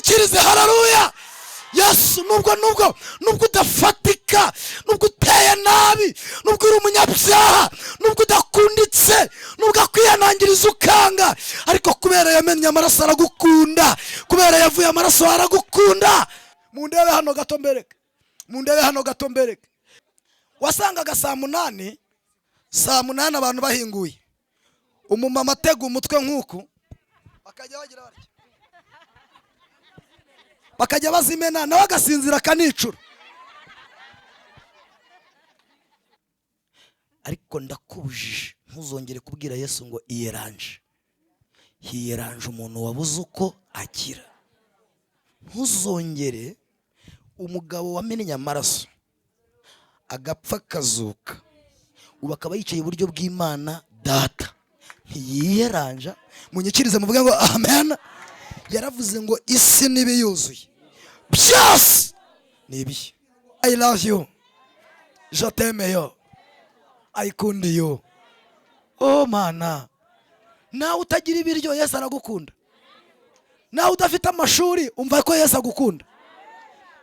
munyikirize. haleluya. Yesu nubwo udafatika, nubwo uteye nabi, nubwo uri umunyabyaha, nubwo udakunditse, nubwo akwihanangiriza ukanga, ariko kubera yamennye amaraso aragukunda, kubera yavuye amaraso aragukunda. Mundebe hano gato mbereke. Wasangaga saa munani abantu bahinguye, umumama atega umutwe nk'uku, bakajya bagira batya, bakajya bazimena, nawe agasinzira akanicura. Ariko ndakubujije ntuzongere kubwira Yesu ngo iyeranje. Hiyeranje umuntu wabuze uko agira. Ntuzongere umugabo wamennye amaraso agapfa akazuka, ubu akaba yicaye iburyo bw'Imana Data, ntiyiyeranja. Munyikirize muvuge ngo amen. Yaravuze ngo isi n'ibiyuzuye byose ni ibihe. I love you, je t'aime yo, I kundi yo. Oh mana, nawe utagira ibiryo Yesu aragukunda. Nawe udafite amashuri umva ko Yesu agukunda.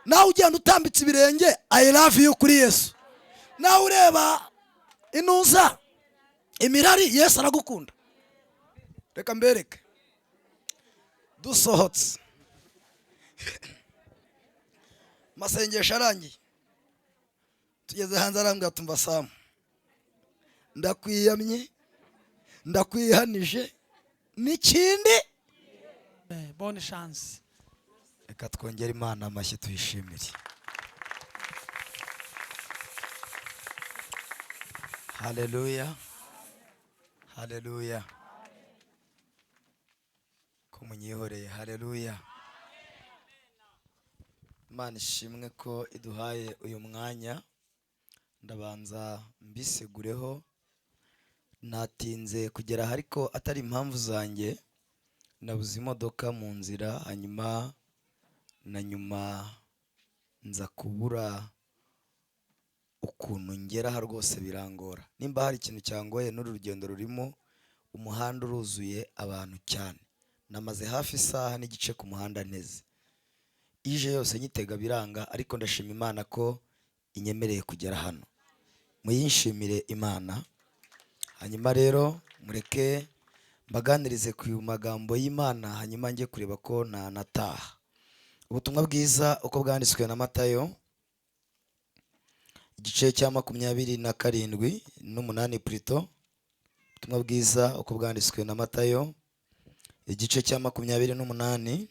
Nawe ugenda utambitse ibirenge I love you kuri Yesu. Nawe ureba inuza imirari Yesu aragukunda. Reka mbereke dusohotse masengesho arangiye, tugeze hanze arambwira tumva Samu, ndakwiyamye, ndakwihanije n'ikindi. Bonne chance. Reka twongere Imana amashyi tuyishimire. Haleluya, haleluya. Ko munyihoreye. Haleluya. Imana ishimwe ko iduhaye uyu mwanya. Ndabanza mbisegureho, natinze kugera ariko atari impamvu zanjye. Nabuze imodoka mu nzira, hanyuma na nyuma nza kubura ukuntu ngeraho rwose birangora. Nimba hari ikintu cyangoye n'uru rugendo rurimo, umuhanda uruzuye abantu cyane. Namaze hafi isaha n'igice ku muhanda nteze, ije yose nyitega biranga, ariko ndashima Imana ko inyemereye kugera hano. Muyinshimire Imana. Hanyuma rero mureke mbaganirize ku magambo y'Imana, hanyuma njye kureba ko nataha. Ubutumwa bwiza uko bwanditswe na Matayo igice cya 27:8 plutôt. Ubutumwa bwiza uko bwanditswe na Matayo igice cya 28.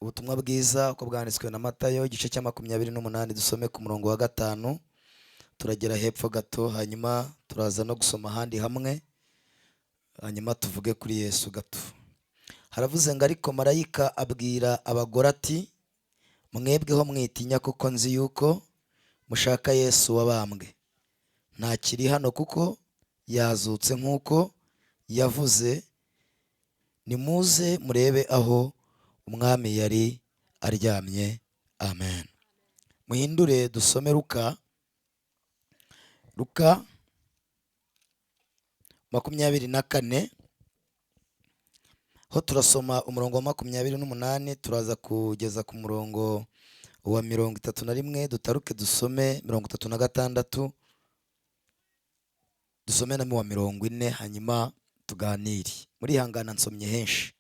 Ubutumwa bwiza uko bwanditswe na Matayo igice cya 28, dusome ku murongo wa 5, turagera hepfo gato, hanyuma turaza no gusoma ahandi hamwe, hanyuma tuvuge kuri Yesu gato. Haravuze ngo ariko marayika abwira abagore ati, mwebweho mwitinya, kuko nzi yuko mushaka Yesu wabambwe. Ntakiri hano kuko yazutse nk'uko yavuze. Nimuze murebe aho umwami yari aryamye. Amen. Muhindure dusome Luka 24, ho turasoma umurongo wa 28, turaza kugeza ku murongo wa 31, dutaruke dusome 36, dusome na wa 40, hanyuma tuganire. Muri hangana nsomye henshi.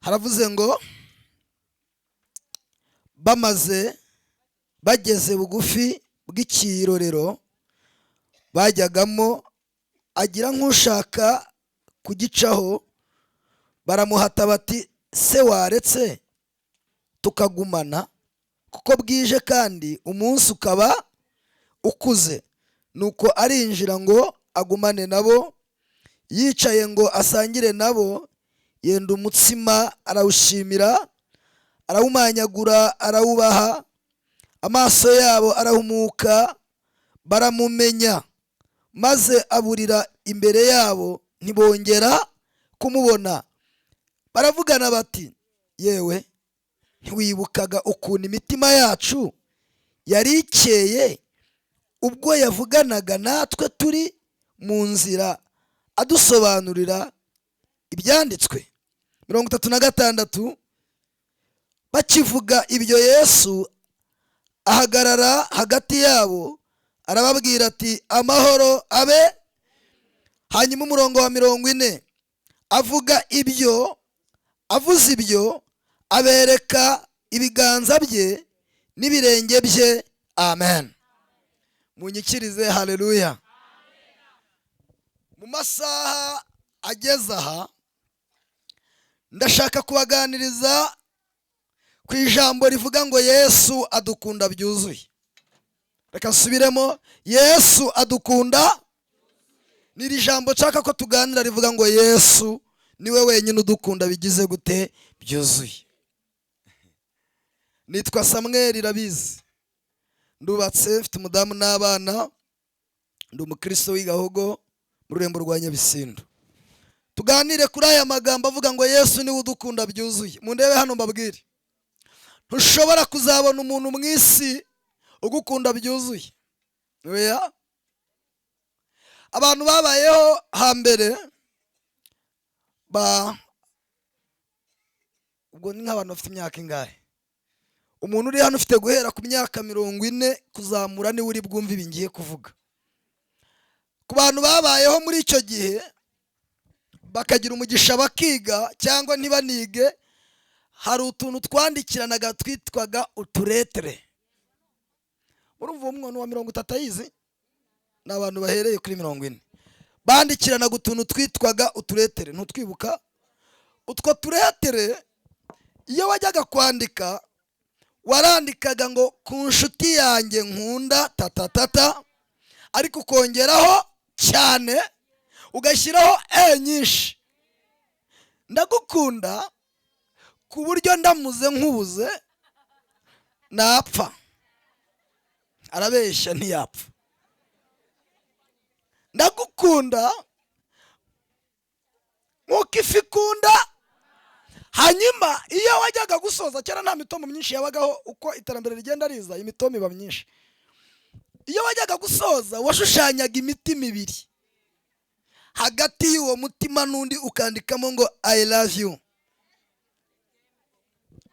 Haravuze ngo bageze bugufi bw'ikirorero bajyagamo, agira nk'ushaka kugicaho, baramuhata bati, se waretse tukagumana, kuko bwije kandi umunsi ukaba ukuze. Nuko arinjira ngo agumane nabo, yicaye ngo asangire nabo, yenda umutsima arawushimira, arawumanyagura, arawubaha. Amaso yabo arahumuka, baramumenya, maze aburira imbere yabo, ntibongera kumubona. Baravugana bati, yewe ntiwibukaga ukuntu imitima yacu yari ikeye ubwo yavuganaga natwe turi mu nzira, adusobanurira ibyanditswe? 36. Bakivuga ibyo Yesu ahagarara hagati yabo arababwira ati amahoro abe. Hanyuma umurongo wa 40, avuze ibyo abereka ibiganza bye n'ibirenge bye. Amen. Munyikirize haleluya. Mu masaha ageze aha ndashaka kubaganiriza ku ijambo rivuga ngo Yesu adukunda byuzuye. Reka nsubiremo, Yesu adukunda. Niri jambo nshaka ko tuganira rivuga ngo Yesu niwe wenyine udukunda bigize gute byuzuye. Nitwa Samuel Irabizi, ndubatse, mfite umudamu n'abana, ndi umukristo w'Igahogo mu Rurembo rwa Nyabisindu. Tuganire kuri aya magambo avuga ngo Yesu niwe udukunda byuzuye. Mundebe hano mbabwire, ntushobora kuzabona umuntu mu isi ugukunda byuzuye. Oya, abantu babayeho hambere ubwo ni nk'abantu bafite imyaka ingahe? Umuntu uri hano ufite guhera ku myaka 40 kuzamura niwe uri bwumve ibi ngiye kuvuga. Ku bantu babayeho muri icyo gihe bakagira umugisha bakiga cyangwa ntibanige, hari utuntu twandikiranaga twitwaga uturetere. Urumva umuntu wa 30 ayizi? Ni abantu bahereye kuri 40. Bandikiranaga utuntu twitwaga uturetere. Ntutwibuka? Utwo turetere iyo wajyaga kwandika warandikaga ngo ku nshuti yanjye nkunda tatatata, ariko ukongeraho cyane ugashyiraho nyinshi. Ndagukunda ku buryo ndamuze nkubuze napfa. Arabeshya ntiyapfa. Ndagukunda nk'uko ifi ikunda. Hanyuma iyo wajyaga gusoza, cyane nta mitomo myinshi yabagaho, uko iterambere rigenda riza imitomo iba myinshi. Iyo wajyaga gusoza washushanyaga imitima ibiri, hagati y'uwo mutima n'undi ukandikamo ngo I love you,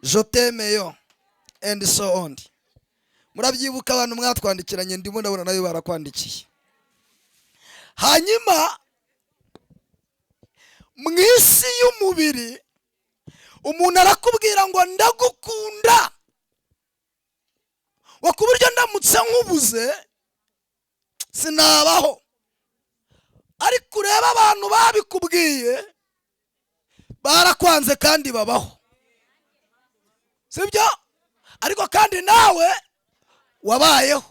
je t'aime yo, and so on. Murabyibuka abantu mwatwandikiranye, ndimo ndabona nayo barakwandikiye. Hanyuma mu isi y'umubiri umuntu arakubwira ngo ndagukunda, wakuburyo ndamutse nkubuze sinabaho. Ariko ureba abantu babikubwiye barakwanze kandi babaho, sibyo? Ariko kandi nawe wabayeho.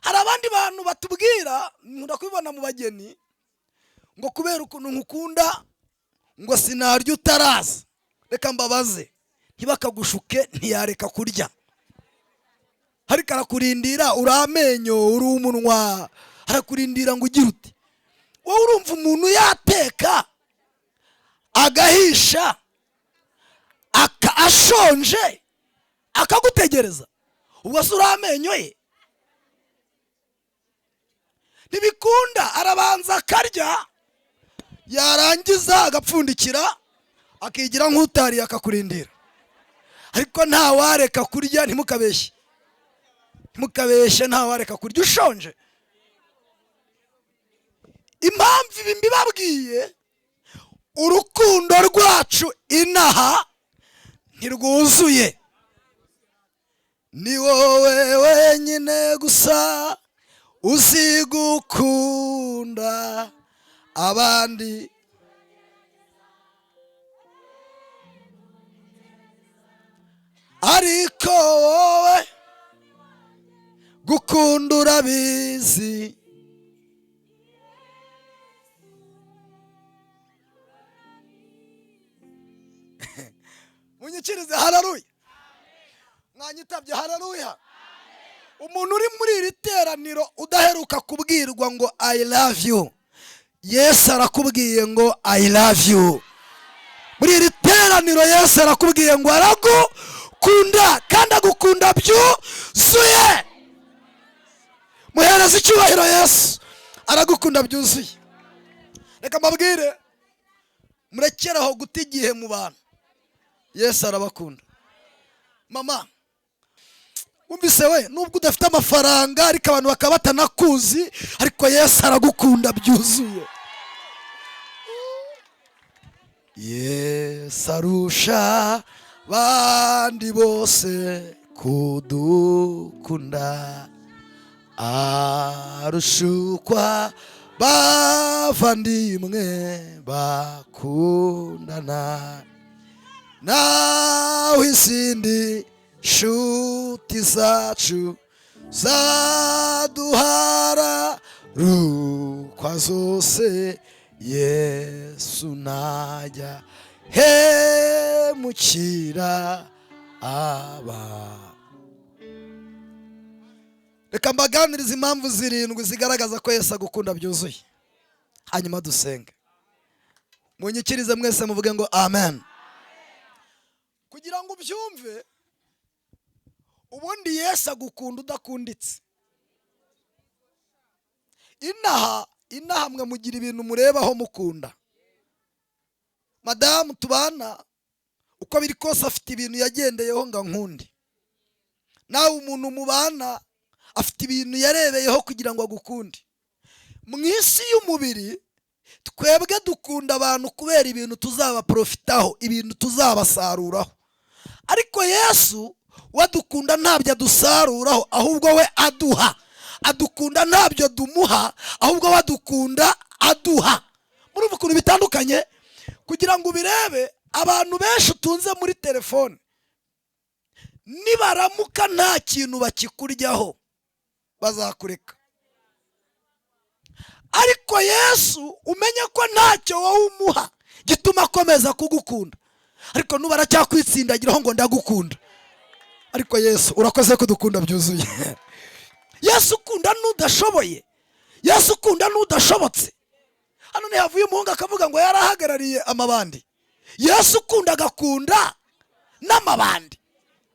Hari abandi bantu batubwira, nkunda kubibona mu bageni, ngo kubera ukuntu nkukunda ngo sinarya utaraza. Reka mbabaze, ntibakagushuke ntiyareka kurya. Ariko arakurindira, uri amenyo, uri umunwa, arakurindira ngo ugire ute. Wowe urumva umuntu yateka agahisha ashonje akagutegereza, ubwo se uri amenyo ye? Ntibikunda. Arabanza akarya, yarangiza agapfundikira akigira nk'utariye akakurindira. Ariko nta wareka kurya. Ntimukabeshye, nta wareka kurya ushonje. Impamvu ibi mbibabwiye, urukundo rwacu inaha ntirwuzuye. Ni wowe wenyine gusa uzi gukunda abandi. Ariko wowe gukunda urabizi. Munyikirize haleluya. Mwanyitabye haleluya. Umuntu uri muri iri teraniro udaheruka kubwirwa ngo I love you, Yesu arakubwiye ngo I love you. Muri iri teraniro Yesu arakubwiye ngo aragukunda, kandi agukunda byuzuye. Muhereza icyubahiro Yesu, aragukunda byuzuye. Reka mbabwire, murekeraho guta igihe mu bantu. Yesu arabakunda. Mama, umvise we, nubwo udafite amafaranga ariko abantu bakaba batanakuzi, ariko Yesu aragukunda byuzuye. Yesu arusha bandi bose kudukunda, arushukwa bavandimwe bakundana, naho izindi nshuti zacu zaduhara rukwa zose, Yesu najya hemukira aba. Reka mbaganirize impamvu 7 zigaragaza ko Yesu agukunda byuzuye, hanyuma dusenge. Munyikirize mwese muvuge ngo amen. Kugira ngo ubyumve, ubundi Yesu agukunda udakunditse. Inaha mwe mugira ibintu murebaho mukunda. Madamu tubana uko biri kose afite ibintu yagendeyeho nga nkundi. Nawe umuntu mubana afite ibintu yarebeyeho kugira ngo agukunde. Mu isi y'umubiri twebwe dukunda abantu kubera ibintu tuzabaprofitaho, ibintu tuzabasaruraho. Ariko Yesu wadukunda ntabyo adusaruraho, ahubwo we aduha. Adukunda ntabyo dumuha, ahubwo wadukunda aduha. Murumva ukuntu bitandukanye? Kugira ngo ubirebe, abantu benshi utunze muri telefone nibaramuka nta kintu bakikuryaho bazakureka. Ariko Yesu umenye ko ntacyo wowe umuha gituma akomeza kugukunda. Ariko nubara cyakwitsindagiraho ngo ndagukunda. Ariko Yesu urakoze kudukunda byuzuye. Yesu ukunda n'udashoboye, Yesu ukunda n'udashobotse. Hano ni havuye umuhungu akavuga ngo yarahagarariye amabandi. Yesu ukunda agakunda n'amabandi.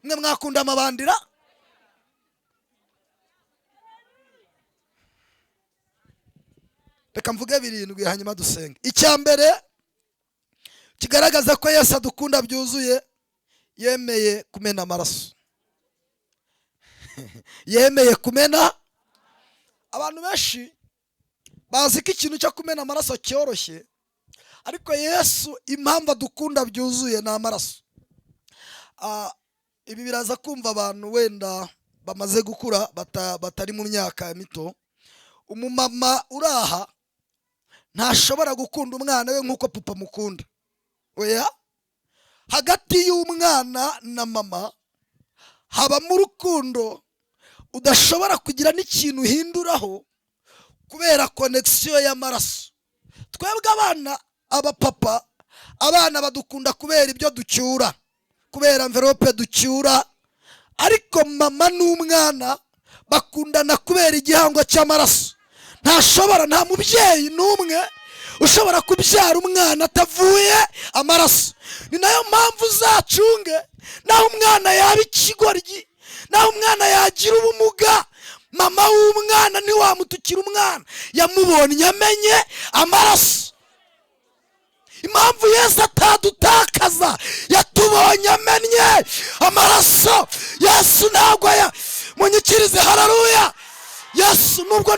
Mwe mwakunda amabandira? Reka mvuge 7 hanyuma dusenge. Icyambere kigaragaza ko Yesu adukunda byuzuye, yemeye kumena amaraso. Yemeye kumena. Abantu benshi bazi ko ikintu cyo kumena amaraso cyoroshye, ariko Yesu impamvu adukunda byuzuye na amaraso. Ibi biraza kumva abantu wenda bamaze gukura batari mu myaka mito. Umumama uraha ntashobora gukunda umwana we nkuko papa mukunda. Oya, hagati y'umwana na mama haba mu rukundo udashobora kugira n'ikintu uhinduraho kubera connection y'amaraso. Twebwe abana abapapa, abana badukunda kubera ibyo ducyura, kubera envelope ducyura, ariko mama n'umwana bakundana kubera igihango cy'amaraso. Nta mubyeyi n'umwe ushobora kubyara umwana atavuye amaraso. Ni nayo mpamvu uzacunge naho umwana yaba ikigoryi, naho umwana yagira ubumuga, mama w'umwana ntiwamutukira umwana, yamubonye amenye amaraso. Impamvu Yesu atadutakaza, yatubonye amenye amaraso. Yesu ntabwo munyikirize haleluya. Yesu nubwo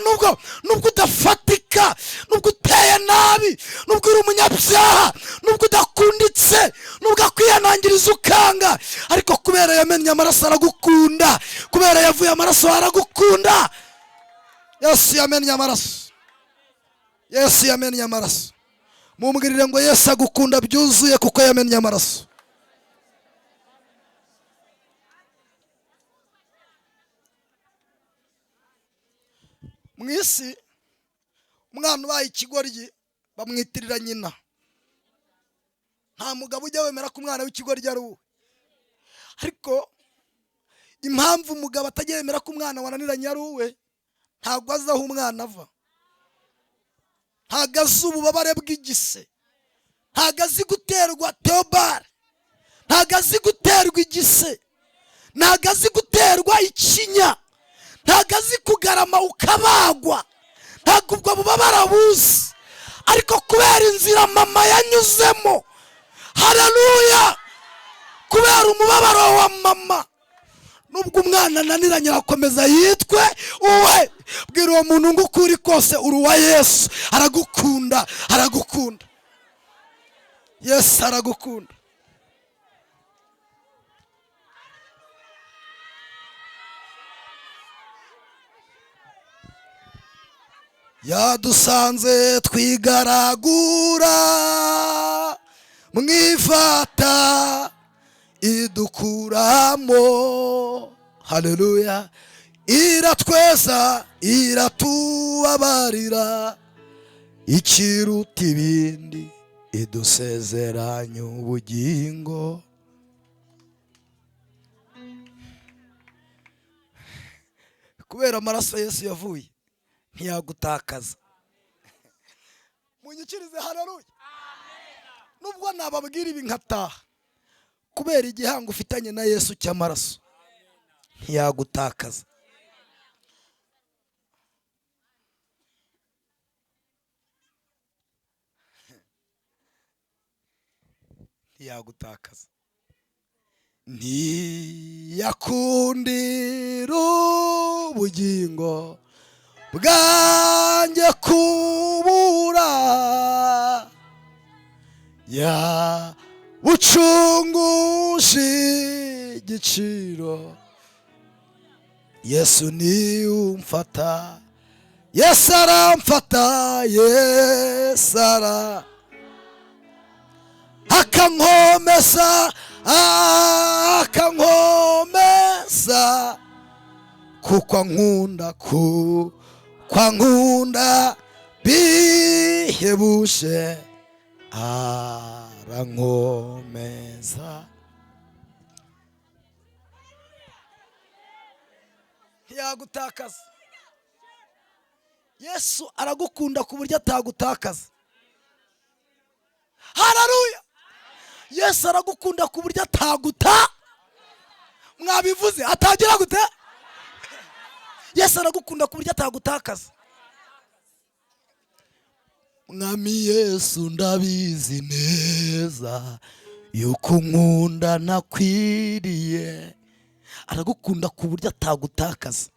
udafatika, nubwo uteye nabi, nubwo uri umunyabyaha, nubwo udakunditse, nubwo akwiyanangiriza ukanga, ariko kubera yamenye amaraso aragukunda, kubera yavuye amaraso aragukunda. Yesu yamenye amaraso. Yesu yamenye amaraso. Mumbwirire ngo Yesu agukunda byuzuye kuko yamenye amaraso. Mwisi umwana ubaye ikigoryi bamwitirira nyina. Nta mugabo ujya wemera ko umwana w'ikigoryi ari uwe. Ariko impamvu umugabo atajya yemera ko umwana wananiranye ari uwe, ntabwo azi aho umwana ava, ntabwo azi ububabare bw'igise, ntabwo azi guterwa teobare, ntabwo azi guterwa igise, ntabwo azi guterwa ikinya, ntabwo azi kugarama ukabagwa, ntabwo ubwo bubabare abuzi. ariko kubera inzira mama yanyuzemo, haleluya, kubera umubabaro wa mama, nubwo umwana ananiranye arakomeza yitwe uwe. Bwira uwo muntu ngo uko uri kose uri uwa Yesu. Aragukunda, aragukunda. Yesu aragukunda. Yadusanze twigaragura mwifata idukuramo, haleluya, iratweza iratubabarira, ikiruta ibindi idusezeranya ubugingo. Kubera amaraso Yesu yavuye ntiyagutakaza. Munyikirize haleluya. Nubwo nababwira ibi nkataha, kubera igihango ufitanye na Yesu cy'amaraso ntiyagutakaza. Ntiyagutakaza. Ntiyakundira ubugingo bwanjye kubura, yabucunguje igiciro. Yesu ni umfata, Yesu aramfata, Yesu akankomeza, akankomeza, kuko ankunda, kuko ankunda bihebuje, arankomeza. Ntiyagutakaza. Yesu aragukunda ku buryo atagutakaza. Haleluya. Yesu aragukunda ku buryo ataguta. Mwabivuze atagira gute? Yesu aragukunda ku buryo atagutakaza. Mwami Yesu ndabizi neza yuko nkunda nakwiriye. Aragukunda ku buryo atagutakaza.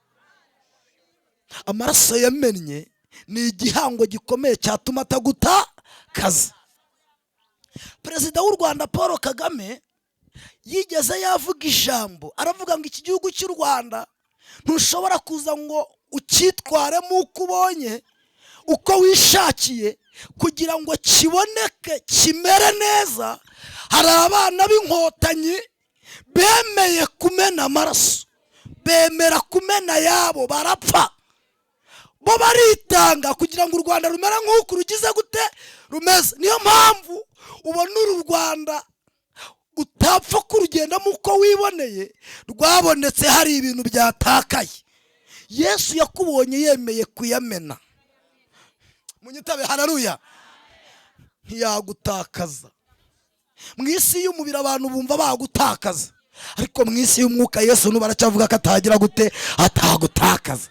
Amaraso yamennye ni igihango gikomeye cyatuma atagutakaza. Perezida w'u Rwanda Paul Kagame yigeze yavuga ijambo, aravuga ngo iki gihugu cy'u Rwanda ntushobora kuza ngo ukitwaremo uko ubonye, uko wishakiye, kugira ngo kiboneke kimere neza. Hari abana b'inkotanyi bemeye kumena amaraso, bemera kumena yabo, barapfa, bo baritanga kugira ngo u Rwanda rumera nk'uko rugize gute rumeze. Niyo mpamvu ubona uru Rwanda utapfa kurugendamo uko wiboneye, rwabonetse hari ibintu byatakaye. Yesu yakubonye yemeye kuyamena. Munyitabe haleluya. Ntiyagutakaza. Mu isi y'umubiri abantu bumva bagutakaza, ariko mu isi y'umwuka Yesu nubaracyavuga ko atagira gute, atagutakaza.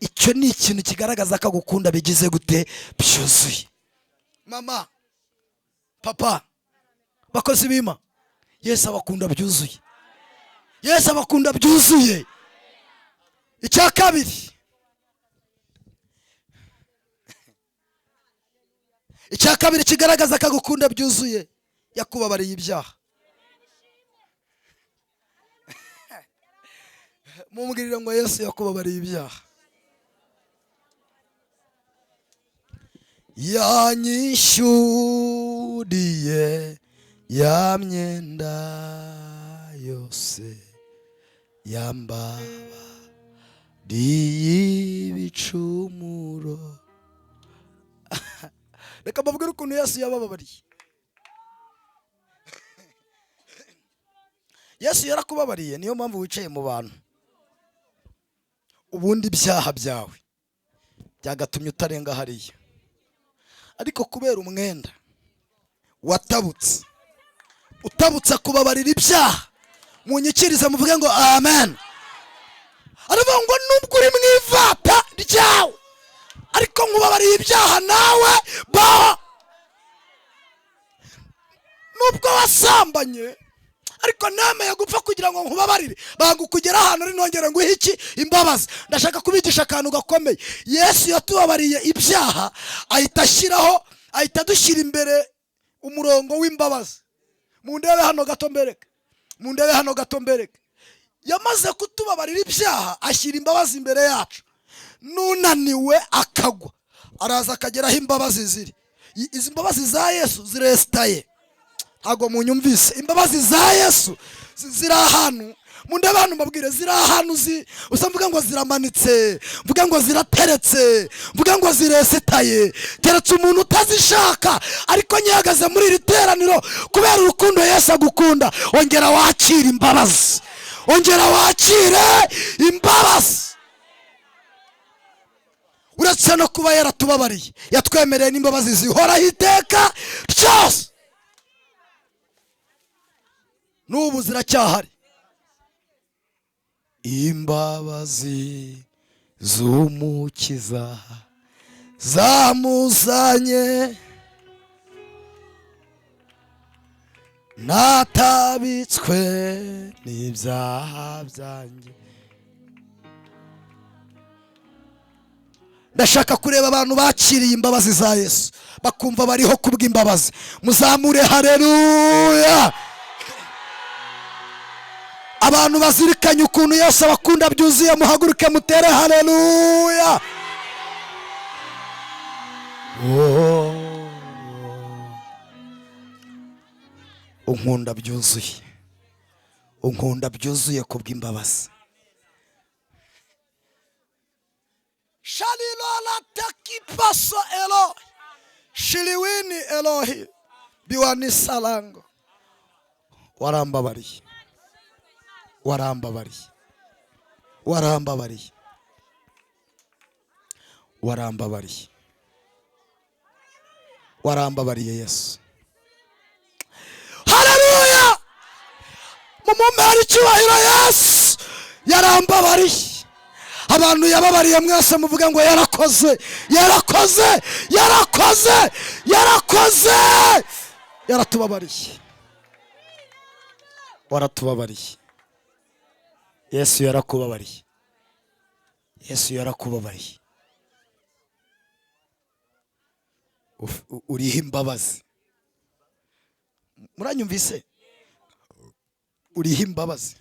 Icyo ni ikintu kigaragaza ko agukunda bigize gute, byuzuye. Mama, papa, bakozi b'Imana, Yesu abakunda byuzuye. Yesu abakunda byuzuye. Icya kabiri, icya kabiri kigaragaza ko agukunda byuzuye, yakubabariye ibyaha. Mumubwirire ngo Yesu yakubabariye ibyaha. Yanyishyuriye ya myenda yose, yambabariye ibicumuro. Reka mbabwire ukuntu Yesu yabababariye. Yesu yarakubabariye, niyo mpamvu wicaye mu bantu. Ubundi ibyaha byawe byagatumye utarenga hariya, ariko kubera umwenda watabutse, utabutse kubabarira ibyaha. Munyikirize muvuge ngo amen. Aravuga ngo nubwo uri mu ivata ryawe ariko nkubabariye ibyaha nawe baho. Nubwo wasambanye ariko nemeye gupfa kugira ngo nkubabarire. Bagukugera ahantu ari nongera ngo iki imbabazi. Ndashaka kubigisha akantu gakomeye. Yesu yatubabariye ibyaha ahita dushyira imbere umurongo w'imbabazi. Mundebe hano gato mbereke. Yamaze kutubabarira ibyaha ashyira imbabazi imbere yacu. Nunaniwe akagwa araza akageraho imbabazi ziri. Izi mbabazi za Yesu zirestaye. Ntago munyumvise. Imbabazi za Yesu ziri ahantu. Mundebe hano mbabwire ziri ahantu usamvuga ngo ziramanitse, mvuga ngo zirateretse, mvuga ngo zirestaye. Teretse umuntu utazishaka ariko nyihagaze muri iri teraniro kubera urukundo Yesu agukunda. Ongera wakire imbabazi. Ongera wakire imbabazi. Uretse no kuba yaratubabariye yatwemereye n'imbabazi zihoraho iteka ryose. N'ubu ziracyahari. Imbabazi z'umukiza zamuzanye natabitswe n'ibyaha byanjye. Ndashaka kureba abantu bakiriye imbabazi za Yesu bakumva bariho kubw'imbabazi. Muzamure haleluya. Abantu bazirikanye ukuntu Yesu abakunda byuzuye muhaguruke mutere haleluya. Unkunda byuzuye. Unkunda byuzuye kubw'imbabazi. Shalilola takipaso elo shiliwini Elohi biwani salango. Warambabariye. Warambabariye. Warambabariye. Warambabariye. Warambabariye Yesu. Haleluya. Mumumere icyubahiro Yesu. Yarambabariye. Abantu yababariye mwese muvuga ngo yarakoze. Yarakoze. Yarakoze. Yarakoze. Yaratubabariye. Waratubabariye. Yesu yarakubabariye. Yesu yarakubabariye. Uriho imbabazi. Muranyumvise? Uriho imbabazi.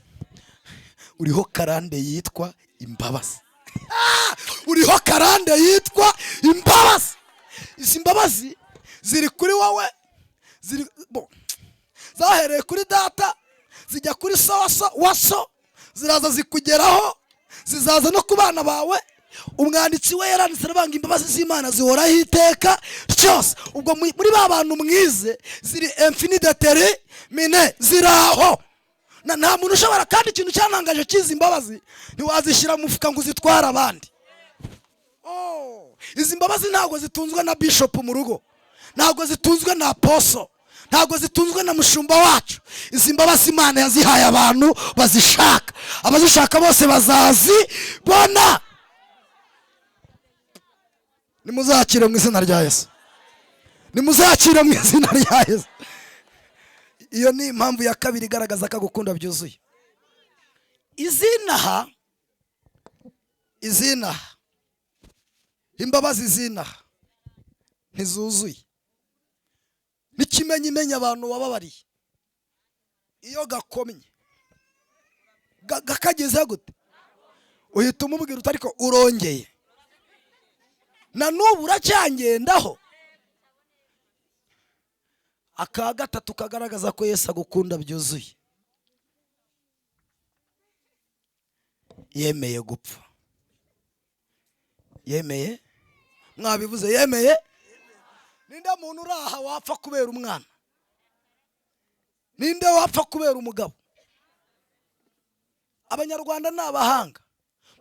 Uriho karande yitwa imbabazi. Uriho karande yitwa imbabazi. Izi mbabazi ziri kuri wowe. Zahereye kuri data zijya kuri waso ziraza zikugeraho, zizaza no ku bana bawe. Umwanditsi we yaranditse arabanga imbabazi z'Imana zihoraho iteka cyose. Ubwo muri ba bantu mwize ziri infinite mine ziraho. Nta muntu ushobora, kandi ikintu cyanangaje kizi imbabazi ntiwazishyira mu mufuka ngo uzitware abandi. Izi mbabazi ntabwo zitunzwe na bishop mu rugo, ntabwo zitunzwe na apostle, ntabwo zitunzwe na mushumba wacu. Izi mbabazi Imana yazihaye abantu bazishaka. Abazishaka bose bazazibona. Nimuzakire mu izina rya Yesu. Nimuzakire mu izina rya Yesu. Iyo ni impamvu ya kabiri igaragaza ko agukunda byuzuye. Izinaha imbabazi zinaha ntizuzuye. N'ikimenyi abantu wababariye iyo gakomye gakageze gute uhita umubwira uti ariko urongeye na n'ubu uracyangendaho. Aka gatatu kagaragaza ko Yesu agukunda byuzuye. Yemeye gupfa. Yemeye, mwabivuze yemeye. Ninde muntu uraha wapfa kubera umwana? Ninde wapfa kubera umugabo? Abanyarwanda n'abahanga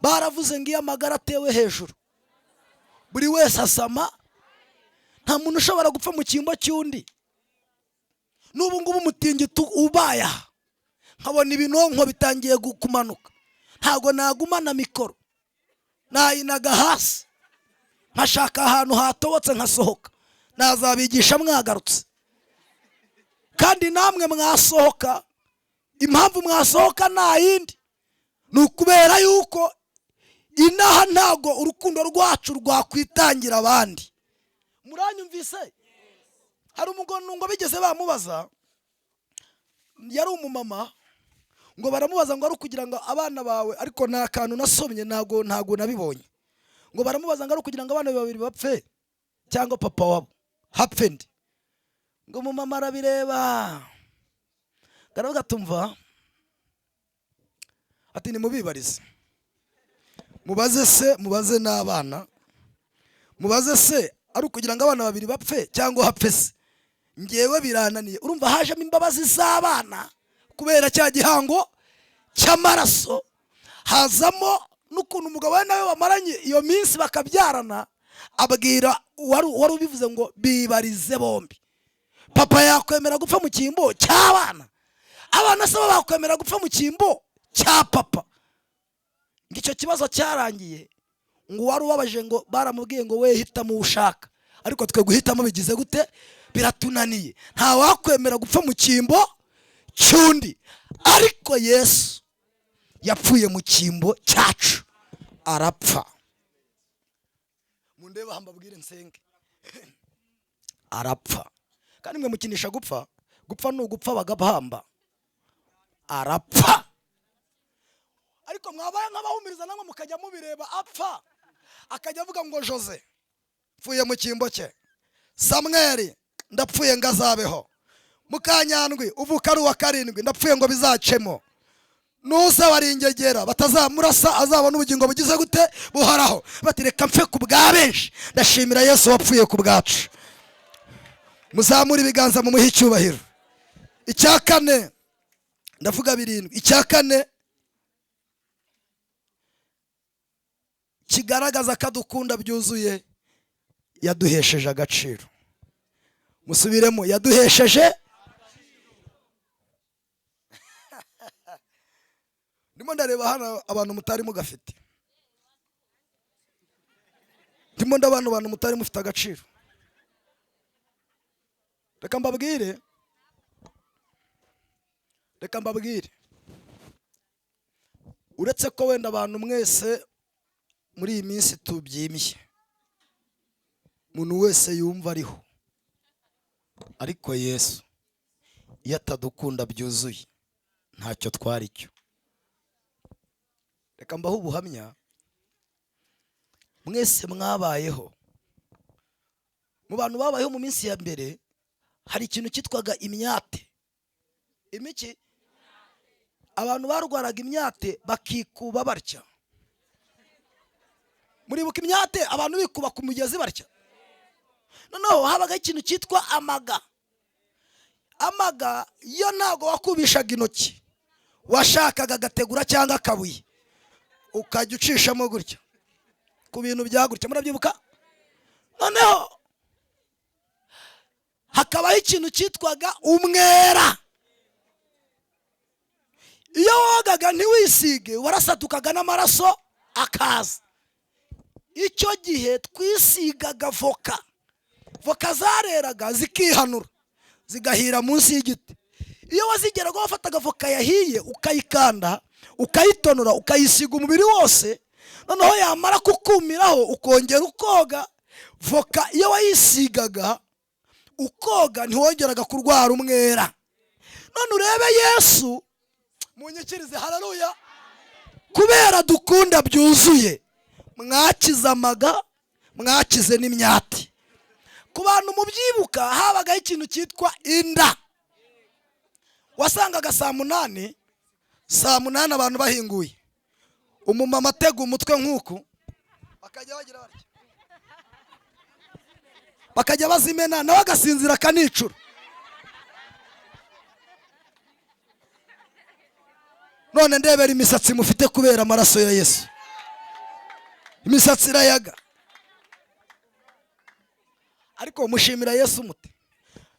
baravuze ngo iyo amagara atewe hejuru buri wese asama. Nta muntu ushobora gupfa mu cyimbo cy'undi. N'ubu ngubu umutingito ubaye aha nkabona ibinonko bitangiye kumanuka, ntago nagumana mikoro, nayinaga hasi nkashaka ahantu hatobotse nkasohoka, nazabigisha mwagarutse. Kandi namwe mwasohoka, impamvu mwasohoka nta yindi, ni ukubera yuko inaha ntago urukundo rwacu rwakwitangira abandi. Muranyumvise? Hari umugabo bigeze bamubaza, yari umumama, ngo baramubaza ngo ari kugira ngo abana bawe, ariko nta kantu nasomye ntago nabibonye, ngo baramubaza ngo ari kugira ngo abana babiri bapfe cyangwa papa wabo hapfe ndi. Ngo umumama arabireba, garavuga tumva, ati nimubibarize, mubaze se, mubaze n'abana, mubaze se ari kugira ngo abana babiri bapfe cyangwa hapfe se. Ngewe birananiye. Urumva hajemo imbabazi z'abana kubera cya gihango cy'amaraso, hazamo n'ukuntu umugabo we nawe bamaranye iyo minsi bakabyarana, abwira wari ubivuze ngo bibarize bombi. Papa yakwemera gupfa mu cyimbo cy'abana, abana se bakwemera gupfa mu cyimbo cya papa. Ngicyo kibazo cyarangiye, ngo wari ubabaje ngo baramubwiye ngo we hitamo ushaka, ariko twe guhitamo bigize gute? Biratunaniye. Nta wakwemera gupfa mu cyimbo cyundi, ariko Yesu yapfuye mu cyimbo cyacu, arapfa. Mundeba hambabwire nsenge, arapfa. Kandi mwe mukinisha gupfa, gupfa ni ugupfa bagahamba, arapfa. Ariko mwabaye nk'abahumiriza namwe mukajya mubireba apfa, akajya avuga ngo Jose pfuye mu cyimbo cye, Samweli ndapfuye ngo azabeho, Mukanyandwi uvuka ari uwa karindwi ndapfuye ngo bizacemo, nusa baringegera batazamurasa azabona ubugingo bugize gute? Buhoraho. Bati reka mpfe ku bwa benshi, ndashimira Yesu wapfuye ku bwacu. Muzamura ibiganza mu muhe icyubahiro. Icya kane, ndavuga birindwi, icya kane kigaragaza ko adukunda byuzuye, yaduhesheje agaciro. Musubiremo, yaduhesheje. Ndimo ndareba hano abantu mutari mugafite, ndimo ndabana abantu mutari mufite agaciro. Reka mbabwire, uretse ko wenda abantu mwese muri iyi minsi tubyimye, umuntu wese yumva ariho, ariko Yesu iyo atadukunda byuzuye ntacyo twari cyo. Reka mbaho ubuhamya, mwese mwabayeho, mu bantu babayeho mu minsi ya mbere, hari ikintu cyitwaga imyate. Imiki? Abantu barwaraga imyate bakikuba barya. Muribuka imyate? Abantu bikuba ku mugezi barya. Noneho habaga ikintu cyitwa amaga. Amaga yo ntago wakubishaga intoki, washakaga agategura cyangwa akabuye ukajya ucishamo gutya ku bintu byagutya. Murabyibuka? Noneho hakabaho ikintu cyitwaga umwera. Iyo wogaga ntiwisige, warasatukaga n'amaraso akaza. Icyo gihe twisigaga voka. Voka zareraga zikihanura, zigahira munsi y'igiti. Iyo wazigeraga wafataga voka yahiye ukayikanda, ukayitonora, ukayisiga umubiri wose, noneho yamara kukumiraho ukongera ukoga. Voka iyo wayisigaga ukoga ntiwongeraga kurwara umwera. None urebe Yesu, munyikirize, haleluya, kubera dukunda byuzuye, mwakize amaga, mwakize n'imyati. Ku bantu mubyibuka habagaho ikintu cyitwa inda. Wasangaga saa munani abantu bahinguye, umumama atega umutwe nk'uku, bakajya bagira barya, bakajya bazimena, nawe agasinzira akanicura. None ndebera imisatsi mufite kubera amaraso ya Yesu, imisatsi irayaga. Ariko mushimira Yesu mute?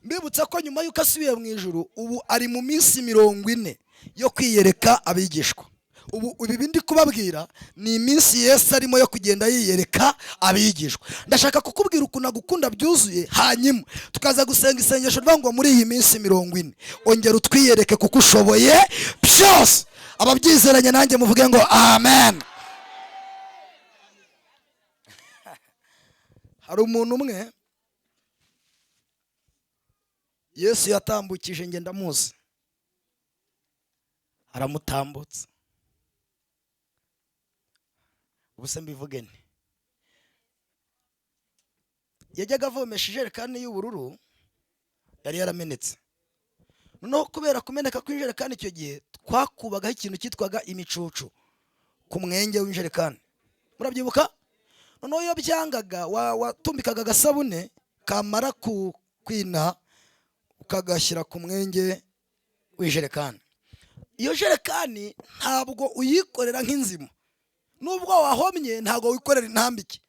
Mbibutsa ko nyuma y'uko asubiye mu ijuru, ubu ari mu minsi 40 yo kwiyereka abigishwa. ubu ibi bindi kubabwira ni iminsi Yesu arimo yo kugenda yiyereka abigishwa. Ndashaka kukubwira ukuntu agukunda byuzuye, hanyuma tukaza gusenga isengesho rivuga ngo muri iyi minsi 40 ongera utwiyereke kuko ushoboye byose. Ababyizeranye nanjye muvuge ngo amen. Hari umuntu umwe Yesu yatambukije, nge ndamuzi, aramutambutsa. Ubuse mbivuge nti, yajyaga avomesha ijerekani y'ubururu yari yaramenetse. Noneho kubera kumeneka kw'injerekani icyo gihe twakubagaho ikintu cyitwaga imicucu ku mwenge w'injerekani, murabyibuka? Noneho iyo byangaga watumbikaga agasabune kamara kwina ukagashyira ku mwenge w'injerekani. Iyo jerekani ntabwo uyikorera nk'inzima, nubwo wahomye ntabwo wikorera intambike,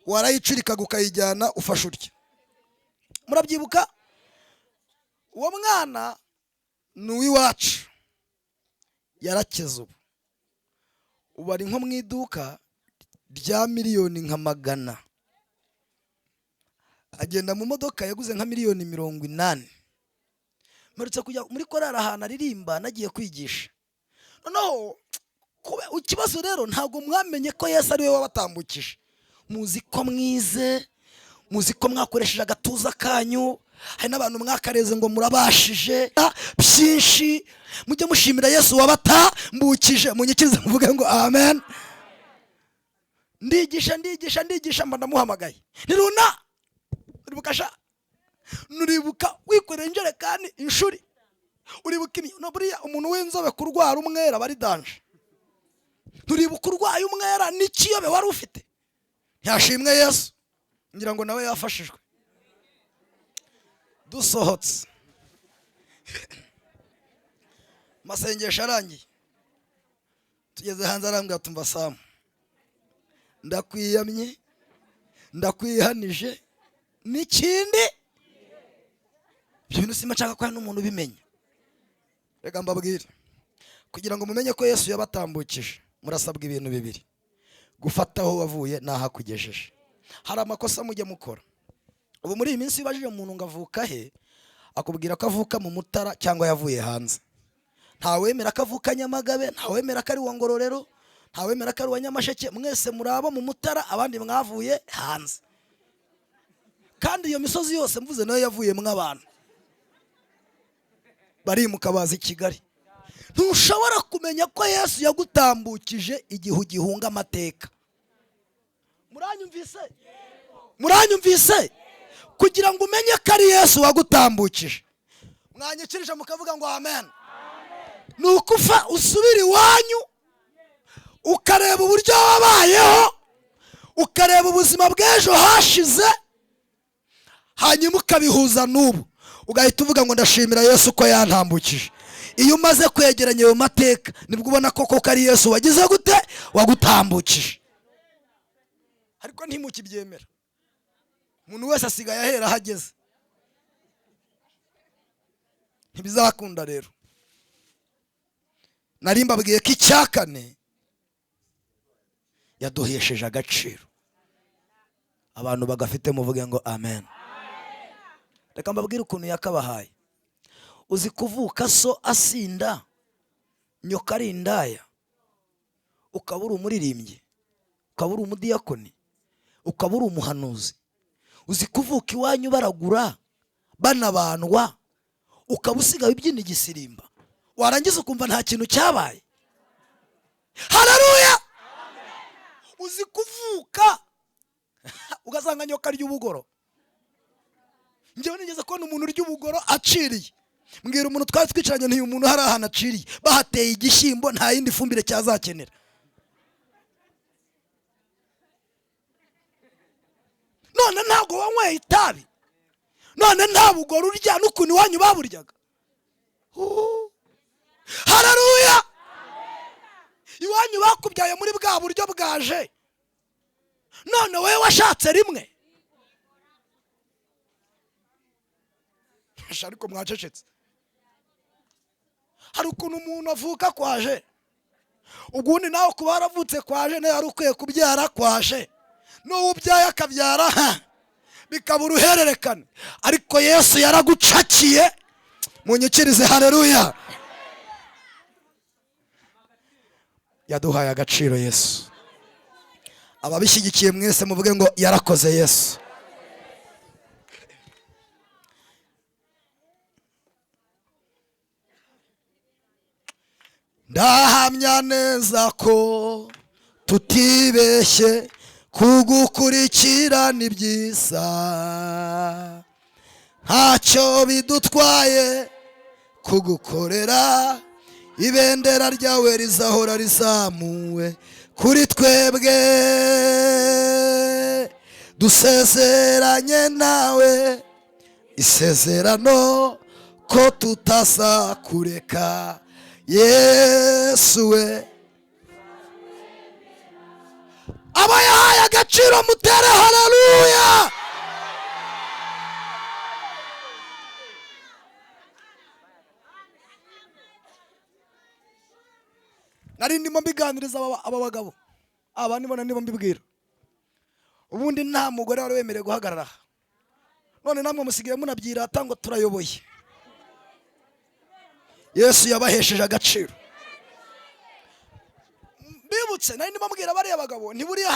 warayicurikaga ukayijyana ufashe utya. Murabyibuka? Uwo mwana ni uw'iwacu, yarakize. Ubu ari nko mu iduka rya miliyoni nka 100. Agenda mu modoka yaguze nka miliyoni 80. Mperutse kujya muri korari ahantu aririmba, nagiye kwigisha. Noneho ikibazo rero ntabwo mwamenye ko Yesu ari we wabatambukije. Muzi ko mwize, muzi ko mwakoresheje agatuza kanyu, hari n'abantu mwakareze ngo murabashije byinshi. Mujye mushimira Yesu wabatambukije. Munyikirize muvuge ngo amen. Ndigisha mba ndamuhamagaye, niruna nuribuka wikorera injerekani inshuri, uribuka no buriya umuntu w'inzobe kurwara umwera bari danje. Nuribuka urwaye umwera n'ikiyobe wari ufite, yashimwe Yesu, ngira ngo nawe yafashijwe. Dusohotse masengesho arangiye, tugeze hanze arambwira tumva Samu, ndakwiyamye, ndakwihanije n'ikindi. Ibyo bintu sima nshaka ko hari n'umuntu ubimenya. Reka mbabwire, kugira ngo mumenye ko Yesu yabatambukije murasabwa ibintu bibiri: gufata aho wavuye n'aho akugejeje. Hari amakosa mujye mukora. Ubu muri iyi minsi ubajije umuntu ngo avuka he, akubwira ko avuka mu Mutara cyangwa yavuye hanze. Ntawemera ko avuka Nyamagabe, ntawemera ko ari wa Ngororero, ntawemera ko ari wa Nyamasheke. Mwese muri abo mu Mutara, abandi mwavuye hanze. Kandi iyo misozi yose mvuze nayo yavuyemo abantu barimuka baza i Kigali. Ntushobora kumenya ko Yesu yagutambukije igihe ugihunga amateka. Muranyumvise? Muranyumvise? Kugira ngo umenye ko ari Yesu wagutambukije, mwanyikirije mukavuga ngo amen. Nuko usubira iwanyu ukareba uburyo wabayeho, ukareba ubuzima bw'ejo hashize, hanyuma ukabihuza n'ubu, ugahita uvuga ngo ndashimira Yesu ko yantambukije. Iyo umaze kwegeranya ayo mateka nibwo ubona koko ko ari Yesu wagize gute, wagutambukije. Ariko ntimukibyemera, umuntu wese asigaye ahera ahageze. Ntibizakunda rero. Nari mbabwiye ko icyakane yaduhesheje agaciro, abantu bagafite muvuge ngo amen. Reka mbabwire ukuntu yakabahaye. Uzi kuvuka so asinda, nyoka ari indaya, ukaba uri umuririmbyi, ukaba uri umudiyakoni, ukaba uri umuhanuzi. Uzi kuvuka iwanyu baragura banabandwa, ukaba usigaye ubyina igisirimba, warangiza ukumva nta kintu cyabaye. Haleluya! Uzi kuvuka ugasanga nyoka ry'ubugoro. Njyewe nigeze kubona umuntu ry'ubugoro aciriye. Mbwira umuntu twari twicaranye, ntiyu umuntu hari ahantu aciriye, bahateye igishyimbo, nta yindi fumbire cyazakenera. None ntabwo wanyweye itabi, none nta bugoro urya n'ukuntu iwanyu baburyaga. Haleluya! Iwanyu bakubyaye muri bwa buryo bwaje, none wowe washatse rimwe. Ariko mwacecetse. Hari ukuntu umuntu avuka kwaje, ubundi nawe kuba waravutse kwaje nawe yari ukwiye kubyara kwaje, n'uwo ubyaye akabyara bikaba uruhererekane, ariko Yesu yaragucakiye. Munyikirize haleluya. Yaduhaye agaciro Yesu. Ababishyigikiye mwese muvuge ngo yarakoze Yesu. Ndahamya neza ko tutibeshye kugukurikira ni byiza, ntacyo bidutwaye kugukorera, ibendera ryawe rizahora rizamuwe kuri twebwe, dusezeranye nawe isezerano ko tutazakureka Yesu we. Aba yahaye agaciro mutere haleluya. Nari ndimo mbiganiriza aba bagabo, aba ndimo mbibwira, ubundi nta mugore wari wemerewe guhagarara, none namwe musigaye munabyirata ngo turayoboye. Yesu yabahesheje agaciro. Bibutse nari ndimo mbwira bariya bagabo, ntiburiya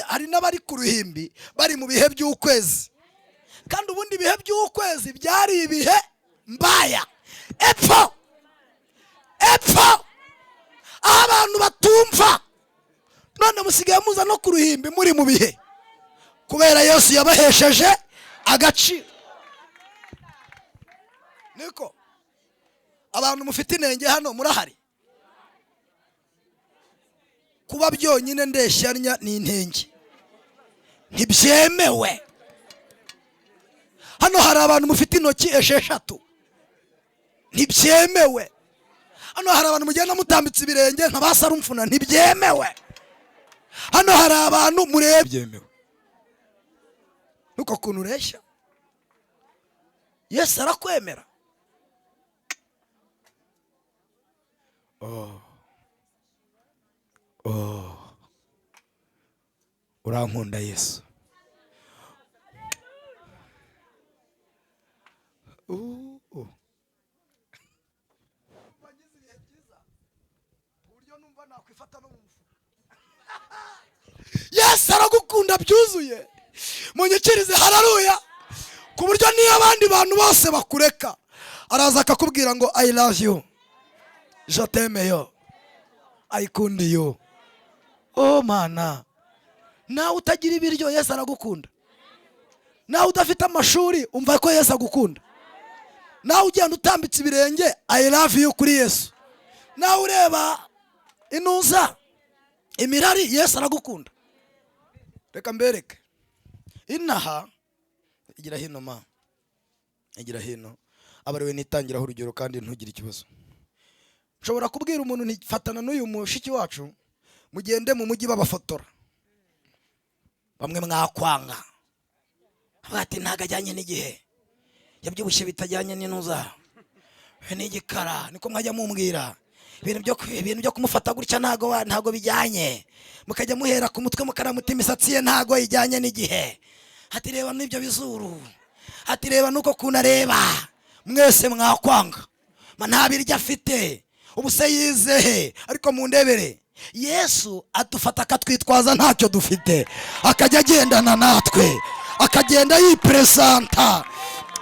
hari n'abari ku ruhimbi bari mu bihe by'ukwezi, kandi ubundi ibihe by'ukwezi byari ibihe mbaya, epfo aho abantu batumva, none musigaye muza no ku ruhimbi muri mu bihe, kubera Yesu yabahesheje agaciro. Niko abantu mufite inenge hano murahari? Kuba byonyine ndeshyanya ni intenge, ntibyemewe. Hano hari abantu mufite intoki esheshatu, ntibyemewe. Hano hari abantu mugenda mutambitse ibirenge nka basarumfuna, ntibyemewe. Hano hari abantu murebye, nuko kuntu ureshya. Yesu arakwemera. Urankunda Yesu. Yesu aragukunda byuzuye. Munyikirize haleluya. Ku buryo niyo abandi bantu bose bakureka, araza akakubwira ngo I love you, je t'aime yo, I kundi yo. Oh mana, nawe utagira ibiryo Yesu aragukunda. Nawe udafite amashuri umva ko Yesu agukunda. Nawe ugenda utambitse ibirenge I love you kuri Yesu. Nawe ureba inuza imirari Yesu aragukunda. Reka mbereke inaha, igira hino ma, igira hino, abariwe nitangiraho urugero kandi ntugire ikibazo. Nshobora kubwira umuntu ntifatana n'uyu mushiki wacu, mugende mu mujyi babafotora, bamwe mwakwanga bati ntago ajyanye n'igihe, yabyibushye bitajyanye n'inuza n'igikara, niko mwajya mumbwira. Ibintu byo kumufata gutya ntago bijyanye, mukajya muhera ku mutwe mukaramuta imisatsi ye ntago ijyanye n'igihe. Ati reba n'ibyo bizuru, ati reba nuko kunareba, mwese mwakwanga, nta biryo afite, ubuse yizehe, ariko mundebere Yesu adufata akatwitwaza ntacyo dufite, akajya agendana natwe, akagenda yipresenta,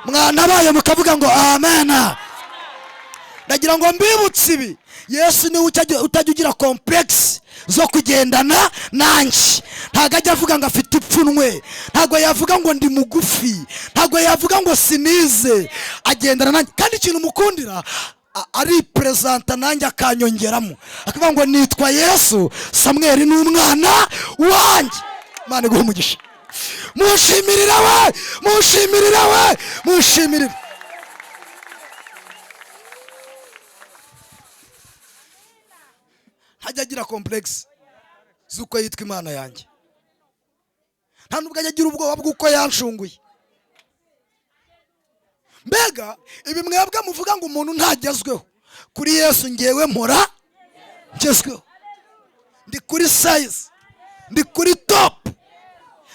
mwana bayo mukavuga ngo amena. Nagira ngo mbibutse ibi, Yesu ni utajya ugira complex zo kugendana nanjye. Ntago ajya avuga ngo afite ipfunwe, ntago yavuga ngo ndi mugufi, ntago yavuga ngo sinize, agendana nanjye. Kandi ikintu mukundira, ari presenta nanjye akanyongeramo, akavuga ngo nitwa Yesu, Samuel ni umwana wanjye. Imana iguhe umugisha. Mushimirira we, mushimirira we, mushimirira. Hajya agira complex zuko yitwa Imana yanjye, nta nubwo ajya agira ubwoba bw'uko yanshunguye. Mbega ibi mwebwe muvuga ngo umuntu ntagezweho, kuri Yesu ngewe mpora ngezweho. ndi kuri size, ndi kuri top.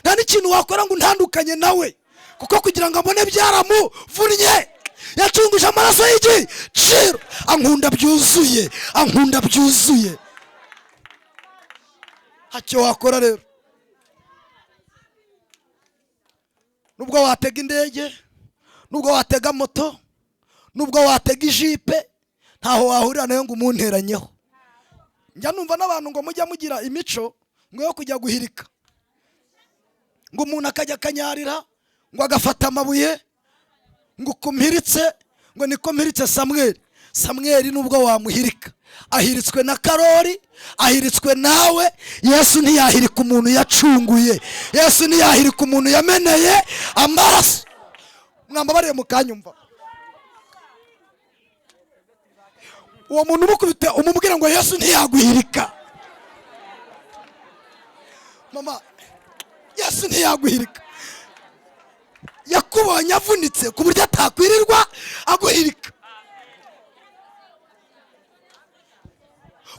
Nta n'ikintu wakora ngo untandukanye nawe, kuko kugira ngo abone byaramuvunnye. Yacunguje amaraso y'igiciro, ankunda byuzuye, ankunda byuzuye. Hacyo wakora rero. Nubwo watega indege, nubwo watega moto, nubwo watega ijipe, ntaho wahurira nayo ngo umunteranyeho. Njya numva n'abantu ngo mujya mugira imico ngo yo kujya guhirika, ngo umuntu akajya akanyarira, ngo agafata amabuye, ngo kumpiritse, ngo niko mpiritse Samweli. Samweli nubwo wamuhirika, ahiritswe na Karori, ahiritswe nawe. Yesu ntiyahirika umuntu yacunguye, Yesu ntiyahirika umuntu yameneye amaraso. Mwambabariye mukanyumva. Uwo muntu umukubite umubwira ngo Yesu ntiyaguhirika. Mama, Yesu ntiyaguhirika. Yakubonye avunitse ku buryo atakwirirwa aguhirika.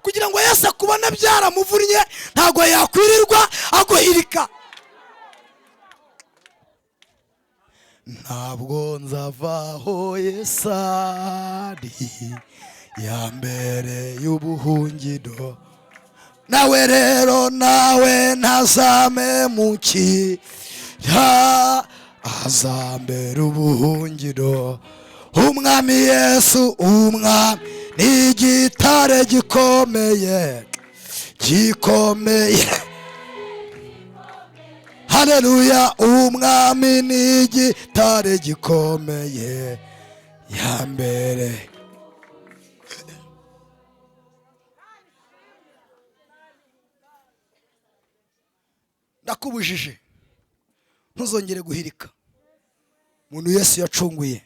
Kugira ngo Yesu akubona byaramuvunnye, ntago yakwirirwa aguhirika. Ntabwo nzavaho Yesu ari, yambere y'ubuhungiro. Nawe rero nawe ntazamemukira, azambera ubuhungiro. Umwami Yesu, umwami ni igitare gikomeye, gikomeye. Haleluya, umwami ni igitare gikomeye, yambere. Ndakubujije ntuzongere guhirika. Umuntu Yesu yacunguye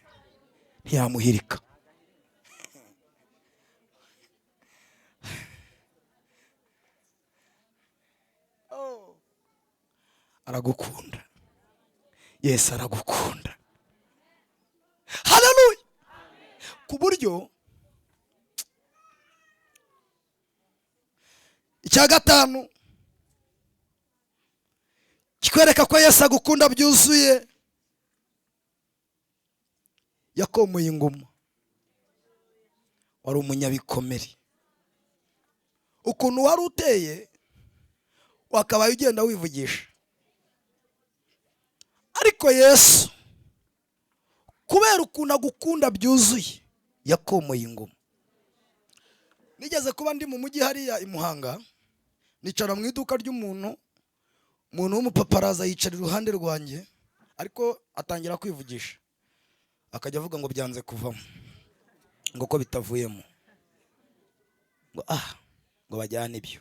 ntiyamuhirika. Aragukunda. Yesu aragukunda. Haleluya. Ku buryo icya gatanu kikwereka ko Yesu agukunda byuzuye, yakomoye ingoma. Wari umunyabikomere. Ukuntu wari uteye wakabaye ugenda wivugisha, ariko Yesu kubera ukuntu agukunda byuzuye yakomoye ingoma. Nigeze kuba ndi mu mujyi hariya i Muhanga, nicara mu iduka ry'umuntu, umuntu w'umupapa araza yicara iruhande rwanjye, ariko atangira kwivugisha, akajya avuga ngo byanze kuvamo, ngo ko bitavuyemo, ngo ngo bajyane ibyo.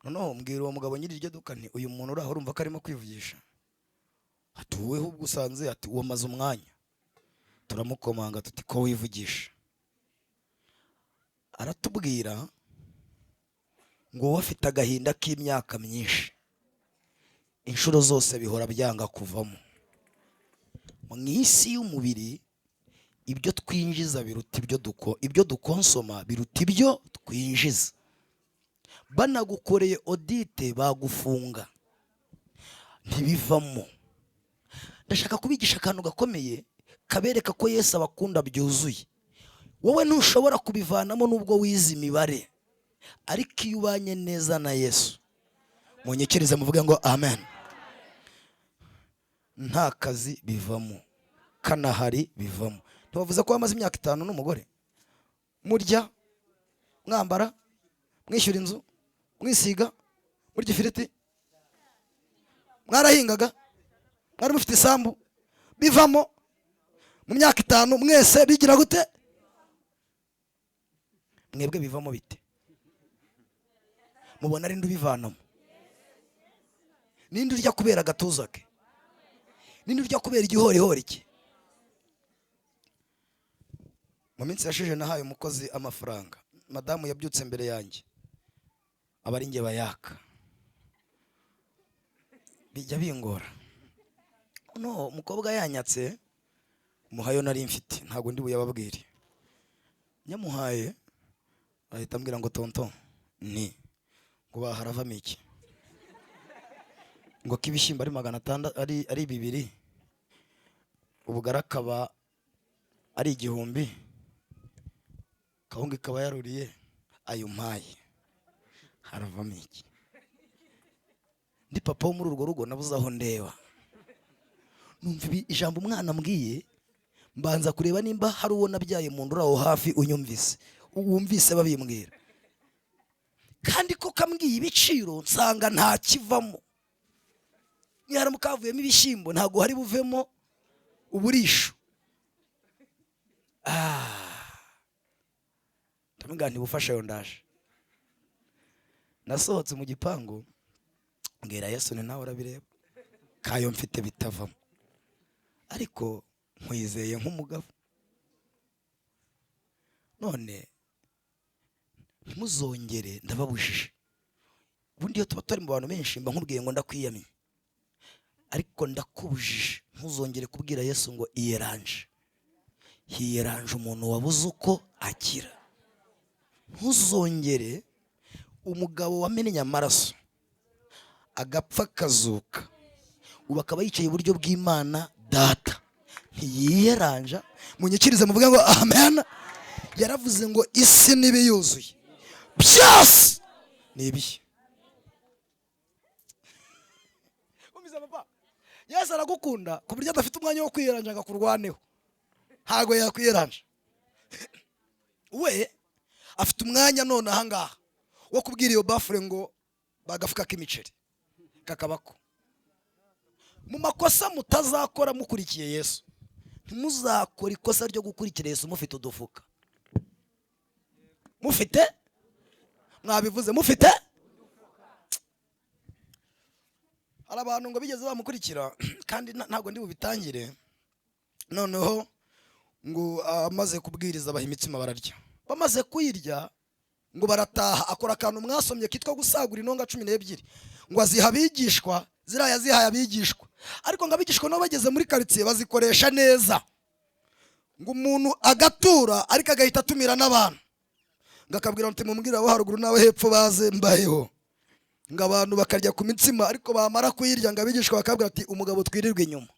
Noneho mbwira uwo mugabo nyiri iryo duka nti, uyu muntu uraho urumva ko arimo kwivugisha? Ati wowe ubwo usanze, ati uwo maze umwanya. Turamukomanga tuti ko wivugisha. Aratubwira ngo wowe afite agahinda k'imyaka myinshi, inshuro zose bihora byanga kuvamo. Mu isi y'umubiri ibyo twinjiza biruta ibyo dukonsoma biruta ibyo twinjiza. Banagukoreye audite bagufunga ntibivamo. Ndashaka kubigisha akantu gakomeye kabereka ko Yesu abakunda byuzuye. Wowe ntushobora kubivanamo nubwo wize imibare, ariko iyo ubanye neza na Yesu, munyikirize muvuge ngo amen. Nta kazi bivamo, kanahari bivamo. Ntibavuze ko wamaze imyaka 5 n'umugore, murya, mwambara, mwishyura inzu, mwisiga, murya ifiriti, mwarahingaga, mwari mufite isambu, bivamo mu myaka 5 mwese bigira gute? Mwebwe bivamo bite? Mubona ari ndubivanamo? Ninde urya kubera agatuza ke? Ninde urya kubera igihorihori cye? Mu minsi yashije nahaye umukozi amafaranga, madamu yabyutse mbere yanjye, abari nge bayaka, bijya bingora. No, umukobwa yanyatse, muhayo nari mfite, ntago ndi buyababwire. Nyamuhaye ahita ambwira ngo tonto ni ngo haravamo iki, ngo k'ibishyimbo ari 600 ari 2, ubugari akaba ari 1000, kawunga ikaba yaruriye ayo mpaye, haravamo iki? Ndi papa wo muri urwo rugo nabuze aho ndeba, numva ijambo umwana mbwiye, mbanza kureba nimba hari uwo nabyaye mu ndura aho hafi unyumvise, wumvise babimbwira, kandi ko kambwiye ibiciro nsanga nta kivamo. Niharamuka havuyemo ibishyimbo ntago hari buvemo uburisho. Ndamubwira nti bufasha yo ndaje. Nasohotse mu gipangu mbwira Yesu ni nawe urabireba kayo mfite bitavamo, ariko nkwizeye nk'umugabo, none ntimuzongere ndababujije. Ubundi iyo tuba turi mu bantu benshi mba nkubwiye ngo ndakwiyamye, ariko ndakubujije ntuzongere kubwira Yesu ngo iyeranje. Hiyeranje umuntu wabuze uko agira. Ntuzongere umugabo wamennye amaraso agapfa akazuka, ubu akaba yicaye iburyo bw'Imana Data, ntiyiyeranja. Munyikirize muvuga ngo amen. Yaravuze ngo isi nibe yuzuye byose ni ibihe. Umiza papa, Yesu aragukunda ku buryo adafite umwanya wo kwiyeranja agakurwaneho, ntago yakwiyeranja. We afite umwanya none ahangaha wo kubwira iyo bafure ngo bagafuka k'imiceri kakabako. Mu makosa mutazakora mukurikiye Yesu, ntimuzakora ikosa ryo gukurikira Yesu mufite udufuka. Mufite? Mwabivuze mufite? Hari abantu ngo bigeze bamukurikira kandi ntago ndi bubitangire, noneho ngo amaze kubwiriza baha imitsima bararya. Bamaze kuyirya ngo barataha, akora akantu mwasomye kitwa gusagura inonga 12, ngo aziha abigishwa, ziraya zihaye abigishwa, ariko ngo abigishwa no bageze muri quartier bazikoresha neza, ngo umuntu agatura ariko agahita atumira n'abantu, ngakabwira nti mumbwira abo haruguru nawe hepfo baze mbayeho, ngo abantu bakarya ku mitsima, ariko bamara kuyirya ngo abigishwa bakabwira ati umugabo twirirwe inyuma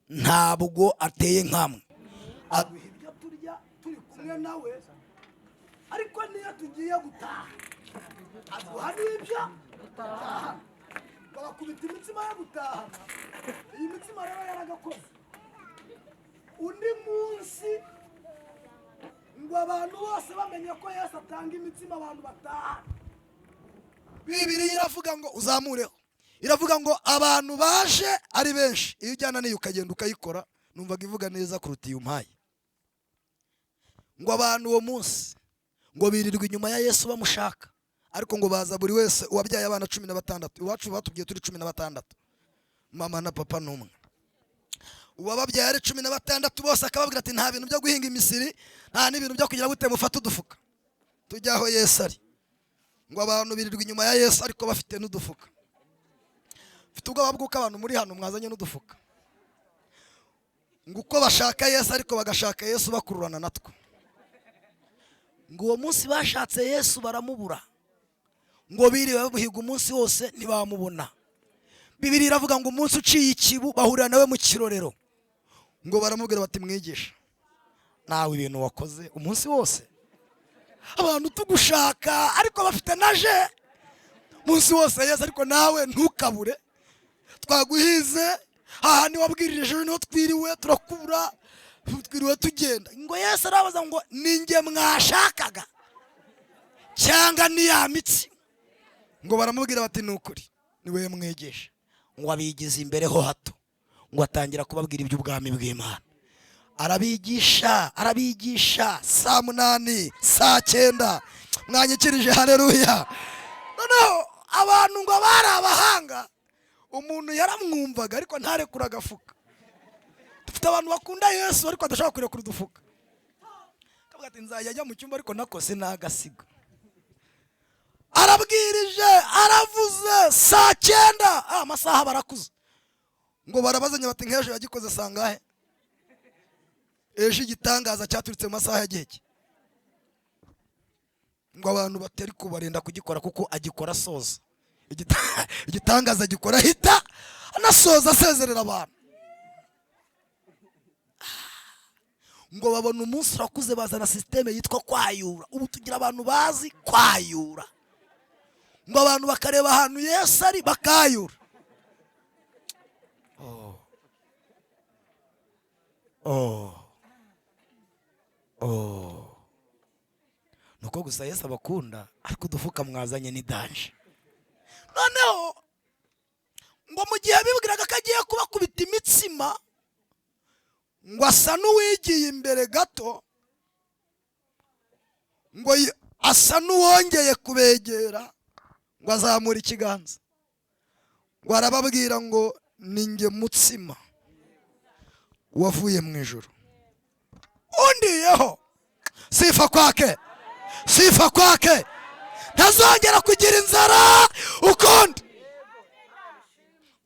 ntabwo ateye nkamwe, aduha ibyo turya turi kumwe nawe, ariko niyo tugiye gutaha aduha n'ibyo gutaha, bakubita imitsima yo gutaha. Iyi mitsima rero yaragakoze. Undi munsi ngo abantu bose bamenye ko Yesu atanga imitsima abantu bataha, Bibiliya iravuga ngo uzamureho, iravuga ngo abantu baje ari benshi, iyo ujyana niyo ukagenda ukayikora, numvaga ivuga neza kuruta iyo umpaye. Ngo abantu uwo munsi ngo birirwa inyuma ya Yesu bamushaka, ariko ngo baza buri wese uwabyaye abana 16. Iwacu batubwiye turi 16, mama na papa n'umwe. Uwababyaye ari 16 bose akababwira ati nta bintu byo guhinga imisiri, nta n'ibintu byo kugira gute mufata udufuka tujyaho Yesu ari. Ngo abantu birirwa inyuma ya Yesu ariko bafite n'udufuka. Mfite ubwoba bw'uko abantu muri hano mwazanye n'udufuka, ngo uko bashaka Yesu ariko bagashaka Yesu bakururana natwo. Ngo uwo munsi bashatse Yesu baramubura, ngo biriwe bamuhiga umunsi wose ntibamubona. Bibiliya iravuga ngo umunsi uciye ikibu bahurira nawe mu kirorero, ngo baramubwira bati mwigisha nawe ibintu wakoze umunsi wose, abantu tugushaka ariko bafite naje umunsi wose Yesu, ariko nawe ntukabure, twaguhize hahandi wabwirije no twiriwe turakubura, twiriwe tugenda. Ngo Yesu arabaza ngo ninjye mwashakaga cyangwa ni ya mitsi? Ngo baramubwira bati nukuri niwe mwigisha. Ngo abigize imbere ho hato, ngo atangira kubabwira iby'ubwami bw'Imana. Arabigisha saa 8 saa 9, mwanyikirije haleluya. Noneho abantu ngo bari abahanga, umuntu yaramwumvaga ariko ntarekura agafuka. Dufite abantu bakunda Yesu ariko adashaka kurekura udufuka, kavuga ati nzajya ajya mu cyumba ariko nako sinagasiga. Arabwirije aravuze saa 9, amasaha barakuze, ngo barabazanya bati nk'ejo yagikoze sangahe? Ejo igitangaza cyaturitse mu masaha ya giheke. ngo abantu batari kubarenda kugikora kuko agikora asoza igitangaza agikora ahita anasoza asezerera abantu. Ngo babona umunsi urakuze bazana systeme yitwa kwayura. Ubu tugira abantu bazi kwayura, ngo abantu bakareba ahantu Yesu ari bakayura. Nuko gusa Yesu abakunda, ariko udufuka mwazanye ni danje. Noneho ngo mu gihe bibwiraga ko agiye kubakubita imitsima, ngo asa n'uwigiye imbere gato, ngo asa n'uwongeye kubegera, ngo azamura ikiganza, ngo arababwira ngo ninjye mutsima wavuye mu ijuru. Undiyeho sifa kwake, sifa kwake, ntazongera kugira inzara ukundi.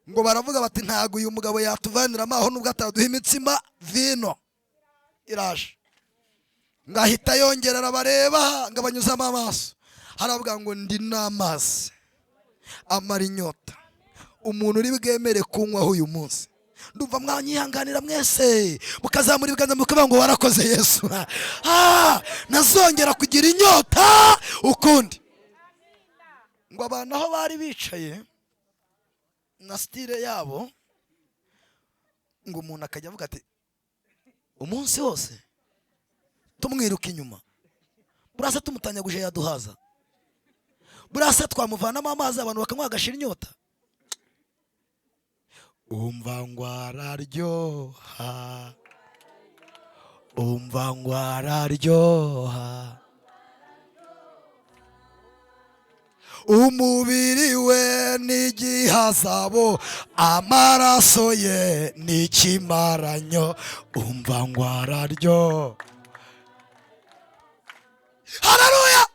Ngo baravuga bati ntago uyu mugabo yatuvanira amaho nubwo ataduha imitsima, vino iraje. Ngahita yongerera bareba, ngabanyuzamo amaso, haravuga ngo ndi n'amazi amara inyota umuntu uri bwemere kunywaho uyu munsi. Ndumva mwanyihanganira mwese mukazamura ibiganza mukavuga ngo warakoze Yesu, nazongera kugira inyota ukundi. Ngo abantu aho bari bicaye na style yabo, ngo umuntu akajya avuga ati umunsi wose tumwiruka inyuma, burasa tumutanyaguje yaduhaza, burasa twamuvanamo amazi abantu bakanywa agashira inyota. Umva ngo araryoha, umva ngo araryoha, umubiri we n'igihazabo, amaraso ye n'ikimaranyo, umva ngo araryoha. Haleluya!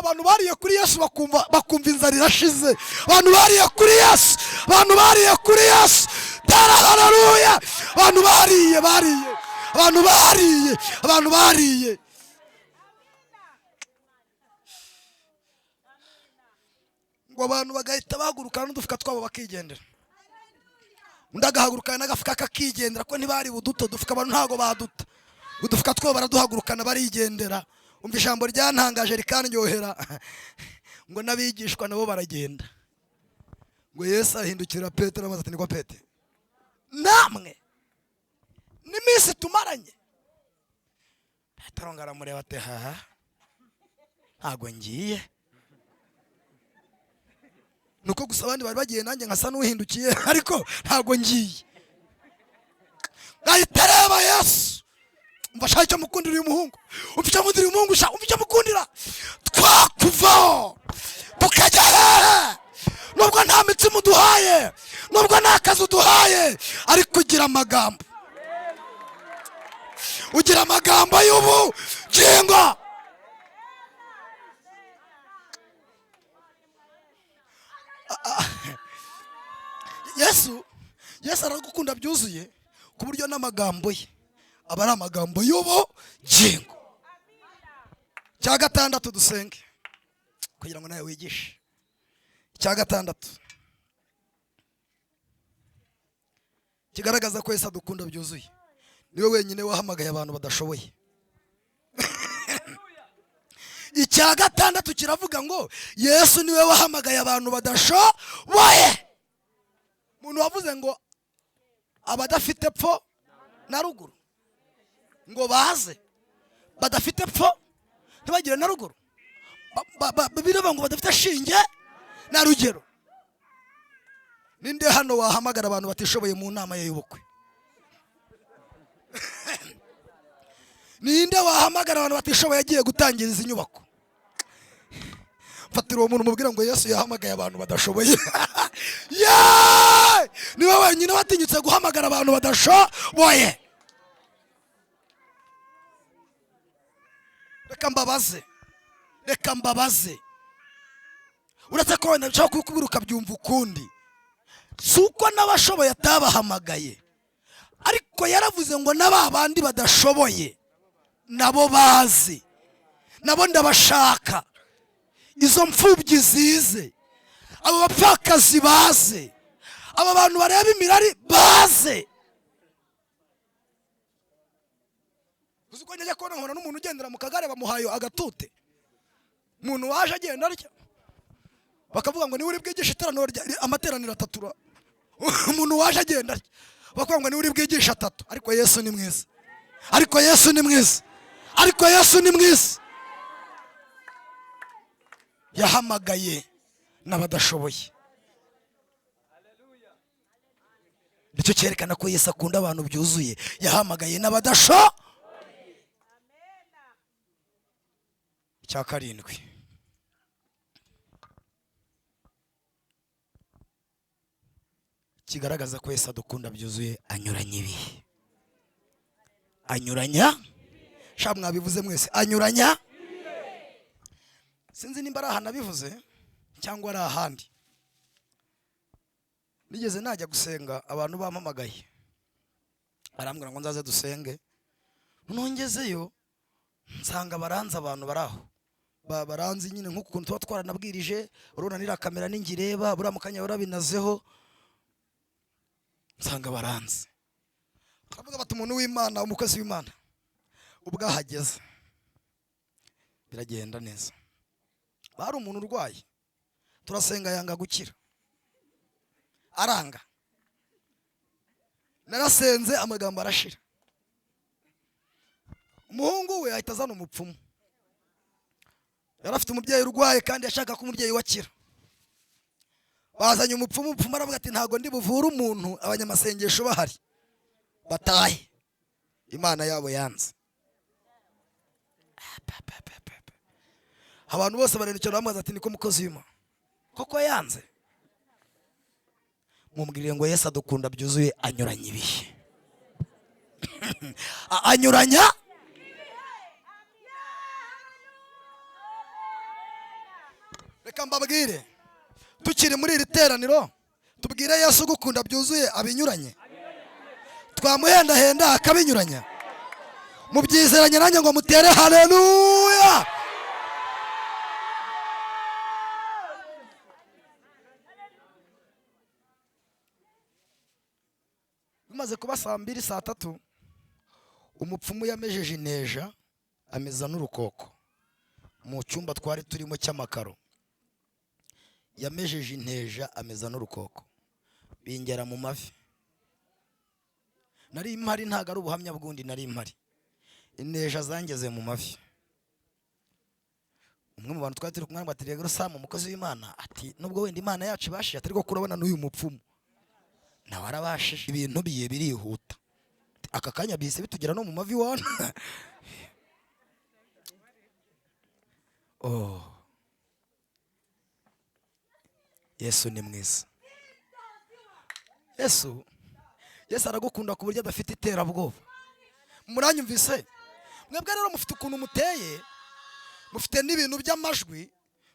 Abantu bariye kuri Yesu bakumva inzara irashize. Abantu bariye kuri Yesu, abantu bariye kuri Yesu. Haleluya! Abantu bariye, abantu bariye, abantu bariye. Ngo abantu bagahita bahagurukana n'udufuka twabo bakigendera. Undi agahagurukana n'agafuka kakigendera, ko ntibari buduto dufuka, abantu ntago baduta. Udufuka twabo baraduhagurukana barigendera. Umva ijambo ryantangaje rikanryohera, ngo n'abigishwa nabo baragenda. Ngo Yesu ahindukira Petero amaze ati niko Petero, namwe n'iminsi tumaranye. Petero ngaramureba ati haha ntago ngiye. Nuko gusa abandi bari bagiye, nanjye nkasa n'uhindukiye, ariko ntago ngiye. Ngahita Yesu, umva shaka icyo mukundira uyu muhungu, umva icyo mukundira uyu muhungu, umva icyo mukundira. Twakuvaho tukajya hehe, nubwo nta mitsima uduhaye, nubwo nta kazi uduhaye, ariko ugira amagambo, ugira amagambo y'ubugingo. Yesu aragukunda byuzuye ku buryo n'amagambo ye aba ari amagambo y'ubugingo. Cya gatandatu dusenge kugira ngo nawe wigishe. Cya gatandatu kigaragaza ko Yesu adukunda byuzuye, niwe wenyine wahamagaye abantu badashoboye. Icya gatandatu kiravuga ngo Yesu niwe wahamagaye abantu badashoboye. Umuntu wavuze ngo abadafite pfo na ruguru ngo baze, badafite pfo ntibagire na ruguru, bireba ngo badafite shinge na rugero. Ninde hano wahamagara abantu batishoboye mu nama y'ubukwe? Ninde wahamagara abantu batishoboye agiye gutangiriza inyubako? Fatira uwo muntu mubwira ngo Yesu yahamagaye abantu badashoboye. Niwe wenyine watinyutse guhamagara abantu badashoboye. Reka mbabaze, uretse ko wenda nshaka kukubwira ukabyumva ukundi, si uko n'abashoboye atabahamagaye, ariko yaravuze ngo n'aba bandi badashoboye nabo bazi. nabo ndabashaka, izo mfubyi zize, abo bapfakazi baze, aba bantu bareba imirari baze. uzi ko njya kubona nkora n'umuntu ugendera mu kagare bamuhaye agatute, umuntu waje agenda arya bakavuga ngo niwe uri bwigisha amateraniro atatu, umuntu waje agenda arya bakavuga ngo niwe uri bwigisha atatu. Ariko Yesu ni mwiza, ariko Yesu ni mwiza, ariko Yesu ni mwiza. Yahamagaye n'abadashoboye. Nicyo cyerekana ko Yesu akunda abantu byuzuye. Yahamagaye n'abadashoboye. Icya karindwi, kigaragaza ko Yesu adukunda byuzuye, anyuranya ibihe. Anyuranya, sha mwabivuze mwese, anyuranya. Sinzi nimba ari aha nabivuze cyangwa ari ahandi. Nigeze najya gusenga, abantu bampamagaye arambwira ngo nzaze dusenge. Nongezeyo nsanga baranze abantu baraho, baranze nyine nk'ukuntu tuba twaranabwirije, urabona nira kamera n'ingireba buriya mukanya urabinazeho, nsanga baranze. Baravuga bati umuntu w'Imana, umukozi w'Imana ubwahageze biragenda neza. Bari umuntu urwaye, turasenga yanga gukira, aranga. Narasenze amagambo arashira. Umuhungu we ahita azana umupfumu. Yari afite umubyeyi urwaye kandi yashaka ko umubyeyi wakira. Bazanye umupfumu, umupfumu aravuga ati ntago ndi buvure umuntu abanyamasengesho bahari, batahe. Imana yabo yanze. Abantu bose barerekera bamaze ati niko mukozi w'Imana koko yanze. Mumbwirire ngo Yesu adukunda byuzuye, anyuranya ibihe. Anyuranya. Reka mbabwire, tukiri muri iri teraniro tubwire Yesu gukunda byuzuye abinyuranye. Twamuhendahenda akabinyuranya. Mubyizeranye nanjye ngo mutere haleluya. Bimaze kuba saa 2 saa 3, umupfumu yamejeje inteja ameza n'urukoko mu cyumba twari turimo cy'amakaro. Yamejeje inteja ameza n'urukoko bingera mu mavi. Nari impari, ntago ari ubuhamya bwundi, nari impari. Inteja zangeze mu mavi. Umwe mu bantu twari turi kumwe bati rero Sam umukozi w'Imana, ati nubwo wenda Imana yacu ibashije, atari ko kurabona n'uyu mupfumu nawe arabashije, ibintu biye birihuta. Aka kanya bise bitugera no mu mavi wana. Oh, Yesu ni mwiza. Yesu aragukunda ku buryo adafite iterabwoba. Muranyumvise? Mwebwe rero mufite ukuntu muteye, mufite n'ibintu by'amajwi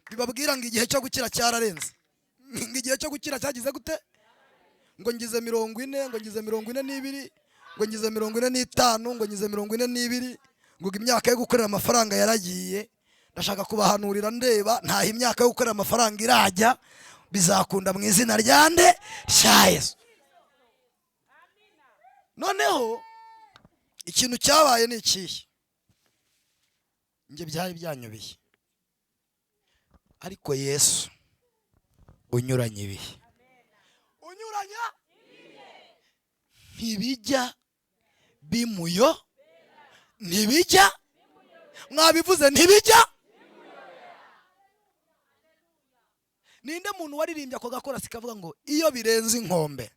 bibabwira ngo igihe cyo gukira cyararenze. Igihe cyo gukira cyagize gute? Ngo ngize 40, ngo ngize 42, ngo ngize 45, ngo ngize 42, ngo imyaka yo gukorera amafaranga yaragiye. Ndashaka kubahanurira ndeba ntaho imyaka yo gukorera amafaranga irajya, bizakunda mu izina ryande sha Yesu. Noneho ikintu cyabaye ni ikihe? Nge byari byanyubiye. Ariko Yesu unyuranye ibihe. Unyuranya ntibijya bimuyo, ntibijya, mwabivuze ntibijya. Ninde muntu waririmbye ako gakora sikavuga ngo iyo birenze inkombe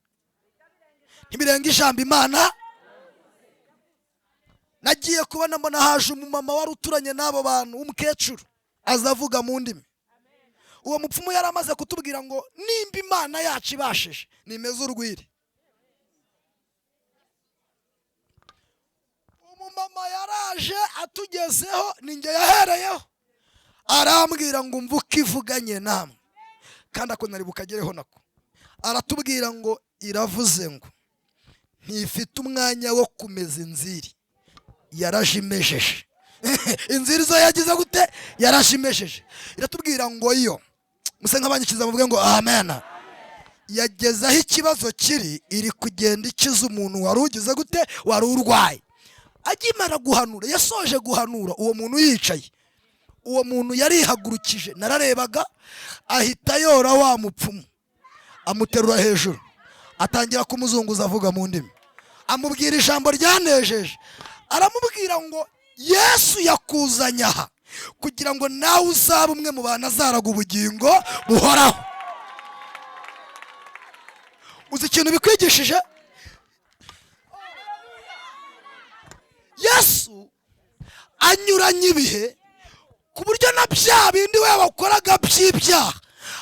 ntibirenga ijambo Imana? Nagiye kubona mbona haje umumama wari uturanye n'abo bantu, umukecuru azavuga mu ndimi. Uwo mupfumu yari amaze kutubwira ngo nimba Imana yacu ibashije nimeze urwiri. Umumama yaraje atugezeho, ninjye yahereyeho, arambwira ngo umvuke ivuganye namwe kandi ako nari bukagereho nako. Aratubwira ngo iravuze ngo ntifite umwanya wo kumeza inziri, yarajimejeje inzira izo yagize gute yarashimesheje. Iratubwira ngo yo muse nk'abanyikiza muvuge ngo amen. Yageze aho ikibazo kiri, iri kugenda ikiza umuntu wari ugize gute wari urwaye. Agimara guhanura, yasoje guhanura, uwo muntu yicaye, uwo muntu yarihagurukije, nararebaga ahita yora wa mupfumu, amuterura hejuru, atangira kumuzunguza avuga mu ndimi, amubwira ijambo ryanejeje. Aramubwira ngo Yesu yakuzanye aha kugira ngo nawe uzabe umwe mu bantu azaraga ubugingo buhoraho. Uzi ikintu bikwigishije? Yesu anyuranye ibihe ku buryo na bya bindi we wakoraga by'ibyaha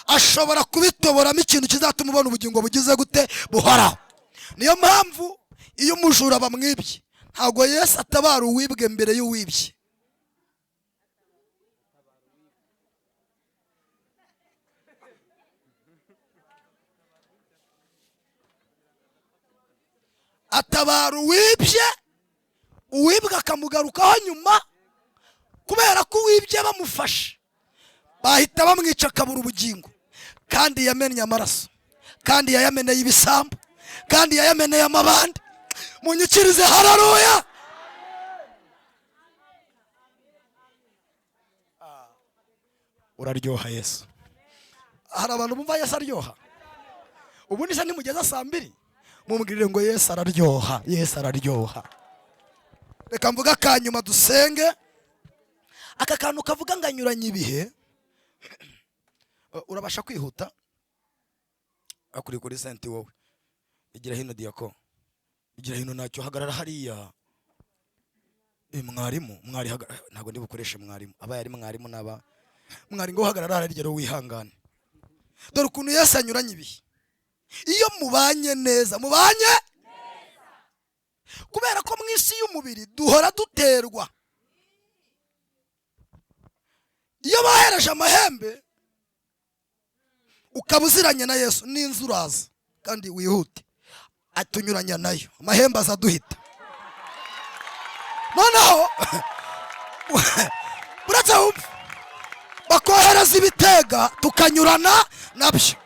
ashobora kubitoboramo ikintu kizatuma ubona ubugingo bugize gute buhoraho. Niyo mpamvu iyo umujura bamwibye, ntabwo Yesu atabara uwibwe mbere y'uwibye. Atabara uwibye, uwibwe akamugarukaho nyuma, kubera ko uwibye bamufashe bahita bamwica akabura ubugingo. Kandi yamennye amaraso, kandi yayameneye ibisambu, kandi yayameneye amabande. Munyikirize haleluya. Uraryoha Yesu. Hari abantu bumva Yesu aryoha. Ubundi se nimugeza saa 2 mumbwirire ngo Yesu araryoha, Yesu araryoha. Reka mvuga kanyuma dusenge. Aka kantu kavuga nganyuranye ibihe. Urabasha kwihuta? Akuri kuri senti wowe. Igira hino diako. Igira hino nacyo hagarara hariya. Mwarimu, mwari ntago ndi bukoreshe mwarimu. Aba yari mwarimu naba. Mwari ngo hagarara hariya rero wihangane. Dore ukuntu Yesu anyuranye ibihe. Iyo mubanye neza, mubanye kubera ko mu isi y'umubiri duhora duterwa. Iyo bahereje amahembe ukabuziranye na Yesu, n'inzu uraza kandi wihute, atunyuranya nayo, amahembe azaduhita. Noneho buretse bakohereza ibitega tukanyurana nabyo.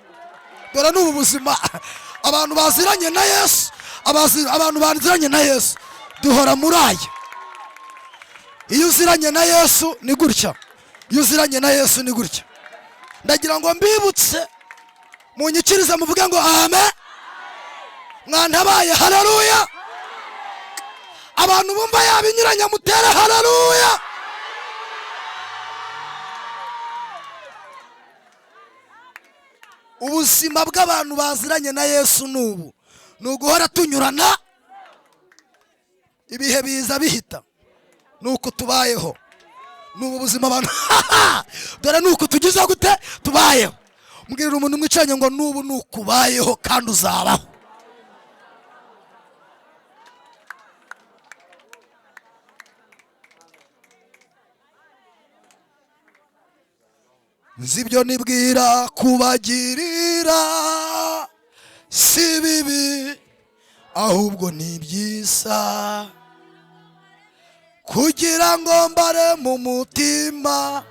Dore n'ubu buzima abantu baziranye na Yesu, abantu baziranye na Yesu duhora muraya. Iyo uziranye na Yesu ni gutya, iyo uziranye na Yesu ni gutya. Ndagira ngo mbibutse, munyikirize muvuge ngo amen. Mwantabaye haleluya. Abantu bumva yabinyuranya mutere haleluya. Ubuzima bw'abantu baziranye na Yesu nubu nuguhora tunyurana, ibihe biza bihita, nuko tubayeho. Nubu buzima abantu dore nuko tugize gute tubayeho. Mbwirira umuntu mwicanye ngo nubu nukubayeho kandi uzabaho. Nzibyo nibwira kubagirira si bibi ahubwo ni byiza, kugira ngo mbare mu mutima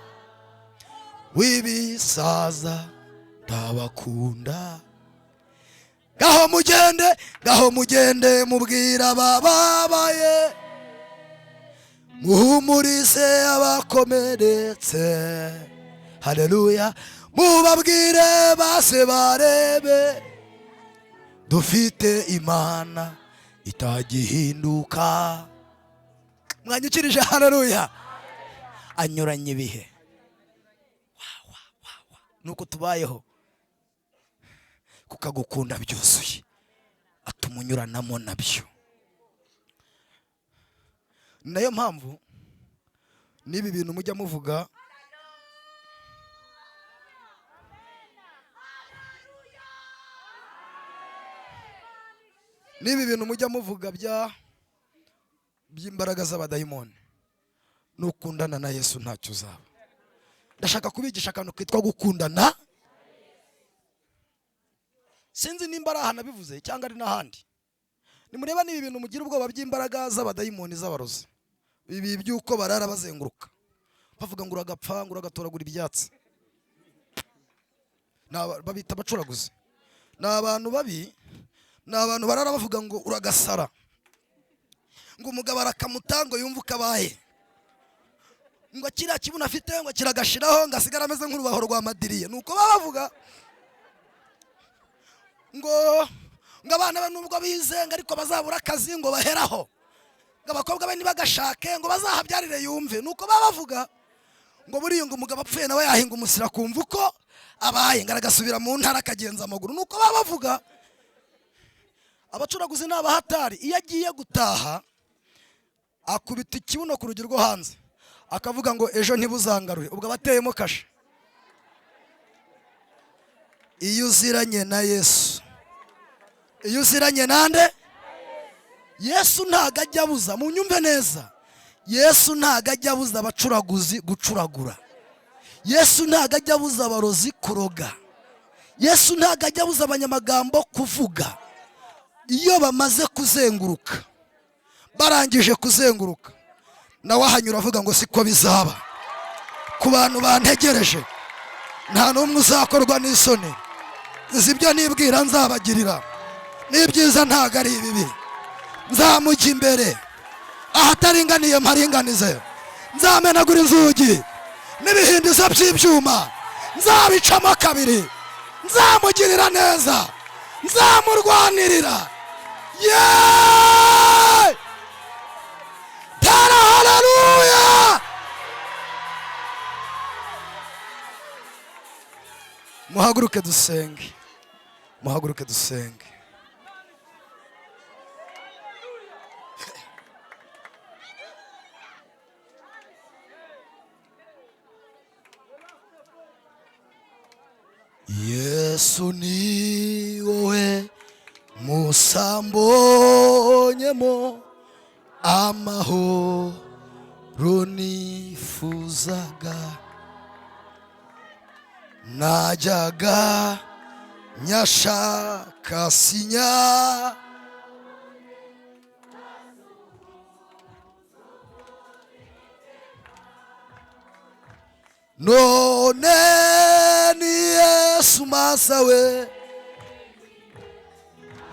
w'ibisaza ndabakunda. Gaho mugende mubwira bababaye, muhumurize abakomeretse. Haleluya. Mubabwire base barebe dufite Imana itagihinduka. Mwanyikirije haleluya. Anyuranye ibihe. Nuko tubayeho, kukagukunda byuzuye, atumunyuranamo nabyo. Nayo mpamvu nibi bintu mujya muvuga, nibi bintu mujya muvuga by'imbaraga z'abadayimoni, nukundana na Yesu ntacyo uzaba. Ndashaka kubigisha akantu kitwa gukundana. Sinzi nimba ari aha bivuze cyangwa ari n'ahandi. Nimureba nibi bintu mugira ubwoba by'imbaraga z'abadayimoni z'abarozi. ibi by'uko barara bazenguruka bavuga ngo uragapfa ngo uragatoragura ibyatsi. Babita abacuraguzi. Ni abantu babi, ni abantu barara bavuga ngo uragasara, ngo umugabo arakamutango yumva ukabaye, ngo kiriya kibuno afite ngo kiragashiraho ngo asigara ameze nk'urubaho rwa madiriye. Nuko bavuga ngo abana be nubwo bize ngo ariko bazabura akazi ngo baheraho, ngo abakobwa be nibagashake ngo bazahabyarire yumve. Nuko bavuga ngo buriya ngo umugabo apfuye nawe yahinga umusira kumva uko abaye ngo aragasubira mu ntara akagenza amaguru. Nuko bavuga abacuraguzi n'abahatari, iyo agiye gutaha akubita ikibuno ku rugi rwo hanze akavuga ngo ejo ntibuzangarure, ubwo abateyemo kashe. Iyo uziranye na Yesu, iyo uziranye nande, Yesu ntago ajya abuza, munyumve neza, Yesu ntago ajya abuza abacuraguzi gucuragura, Yesu ntago ajya abuza abarozi kuroga, Yesu ntago ajya abuza abanyamagambo kuvuga. Iyo bamaze kuzenguruka, barangije kuzenguruka, nawe ahanyura avuga ngo siko bizaba, ku bantu bantegereje nta n'umwe uzakorwa n'isoni, nzi ibyo nibwira nzabagirira, n'ibyiza ntago ari ibibi. Nzamujya imbere ahataringaniye mparinganize, nzamenagura inzugi n'ibihindizo by'ibyuma, nzabicamo kabiri, nzamugirira neza, nzamurwanirira. Yeee! Tara haleluya! Muhaguruke dusenge, muhaguruke dusenge. Yesu ni wowe musambonyemo amahoro nifuzaga, najyaga nyashaka sinya, none ni Yesu masawe,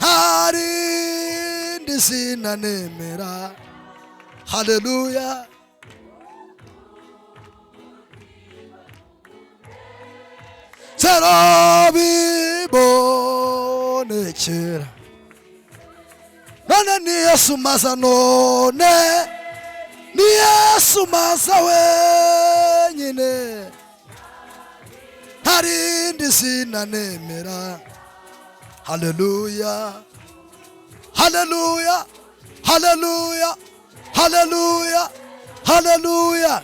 harindi zina nemera. Haleluya! Serabibonekera, none ni Yesu masa, none ni Yesu masa wenyine, harindi zina nemera. Haleluya! Haleluya! Haleluya! Haleluya! Haleluya!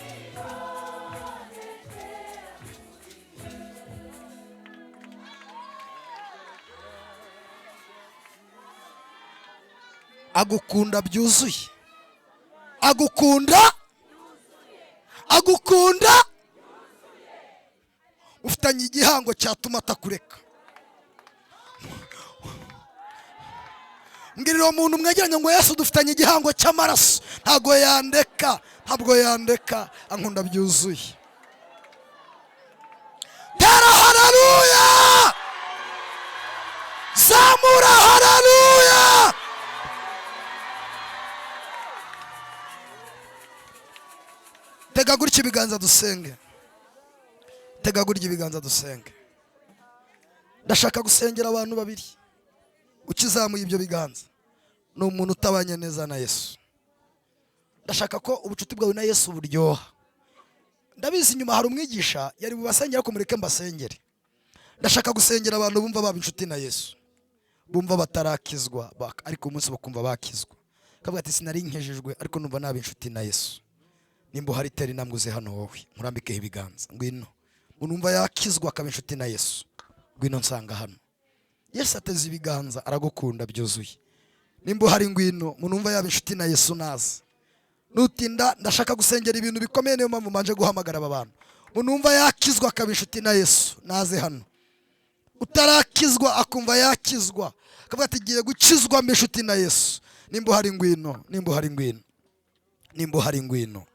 Agukunda byuzuye, agukunda, agukunda, ufitanye igihango cyatuma atakureka. Mbwirira umuntu mwegeranye ngo Yesu dufitanye igihango cy'amaraso, ntago yandeka, ntabwo yandeka, ankunda byuzuye. Tera haleluya! Zamura haleluya! Tega gutya ibiganza dusenge, tega gutya ibiganza dusenge. Ndashaka gusengera abantu babiri. Ukizamuye ibyo biganza ni umuntu utabanye neza na Yesu. Ndashaka ko ubucuti bwawe na Yesu buryoha. Ndabizi inyuma hari umwigisha yari bubasengera ko mureke mbasengere. Ndashaka gusengera abantu bumva baba inshuti na Yesu, bumva batarakizwa ariko umunsi bakumva bakizwa, kavuga ati sinari nkejejwe ariko numva naba inshuti na Yesu. Nimba hari teri namguze hano wowe murambikeho ibiganza, ngwino unumva yakizwa akaba inshuti na Yesu, ngwino nsanga hano. Yesu ateze ibiganza, aragukunda byuzuye. Nimba hari ngwino munumva yaba inshuti na Yesu naza. Nutinda ndashaka gusengera ibintu bikomeye, niyo mpamvu manje guhamagara aba bantu. Munumva yakizwa akaba inshuti na Yesu naze hano. Utarakizwa akumva yakizwa akavuga ati giye gukizwa mbe inshuti na Yesu. Nimba hari ngwino, nimba hari ngwino. nimba uhari ngwino,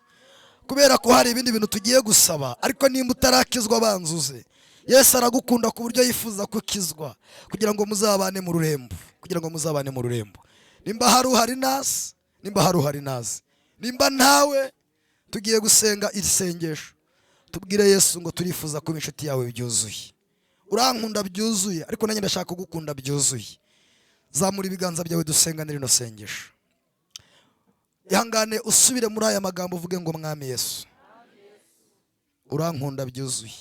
kubera ko hari ibindi bintu tugiye gusaba, ariko nimba utarakizwa banzuze. Yesu aragukunda ku buryo yifuza kukizwa kugira ngo muzabane mu rurembo, kugira ngo muzabane mu rurembo. Nimba hari uhari nazi, nimba hari uhari nazi, nimba ntawe tugiye gusenga iri sengesho, tubwire Yesu ngo turifuza kuba inshuti yawe byuzuye. Urankunda byuzuye, ariko nanjye ndashaka kugukunda byuzuye. Zamura ibiganza byawe dusenganire rino sengesho. Ihangane usubire muri aya magambo uvuge ngo Mwami Yesu, urankunda byuzuye.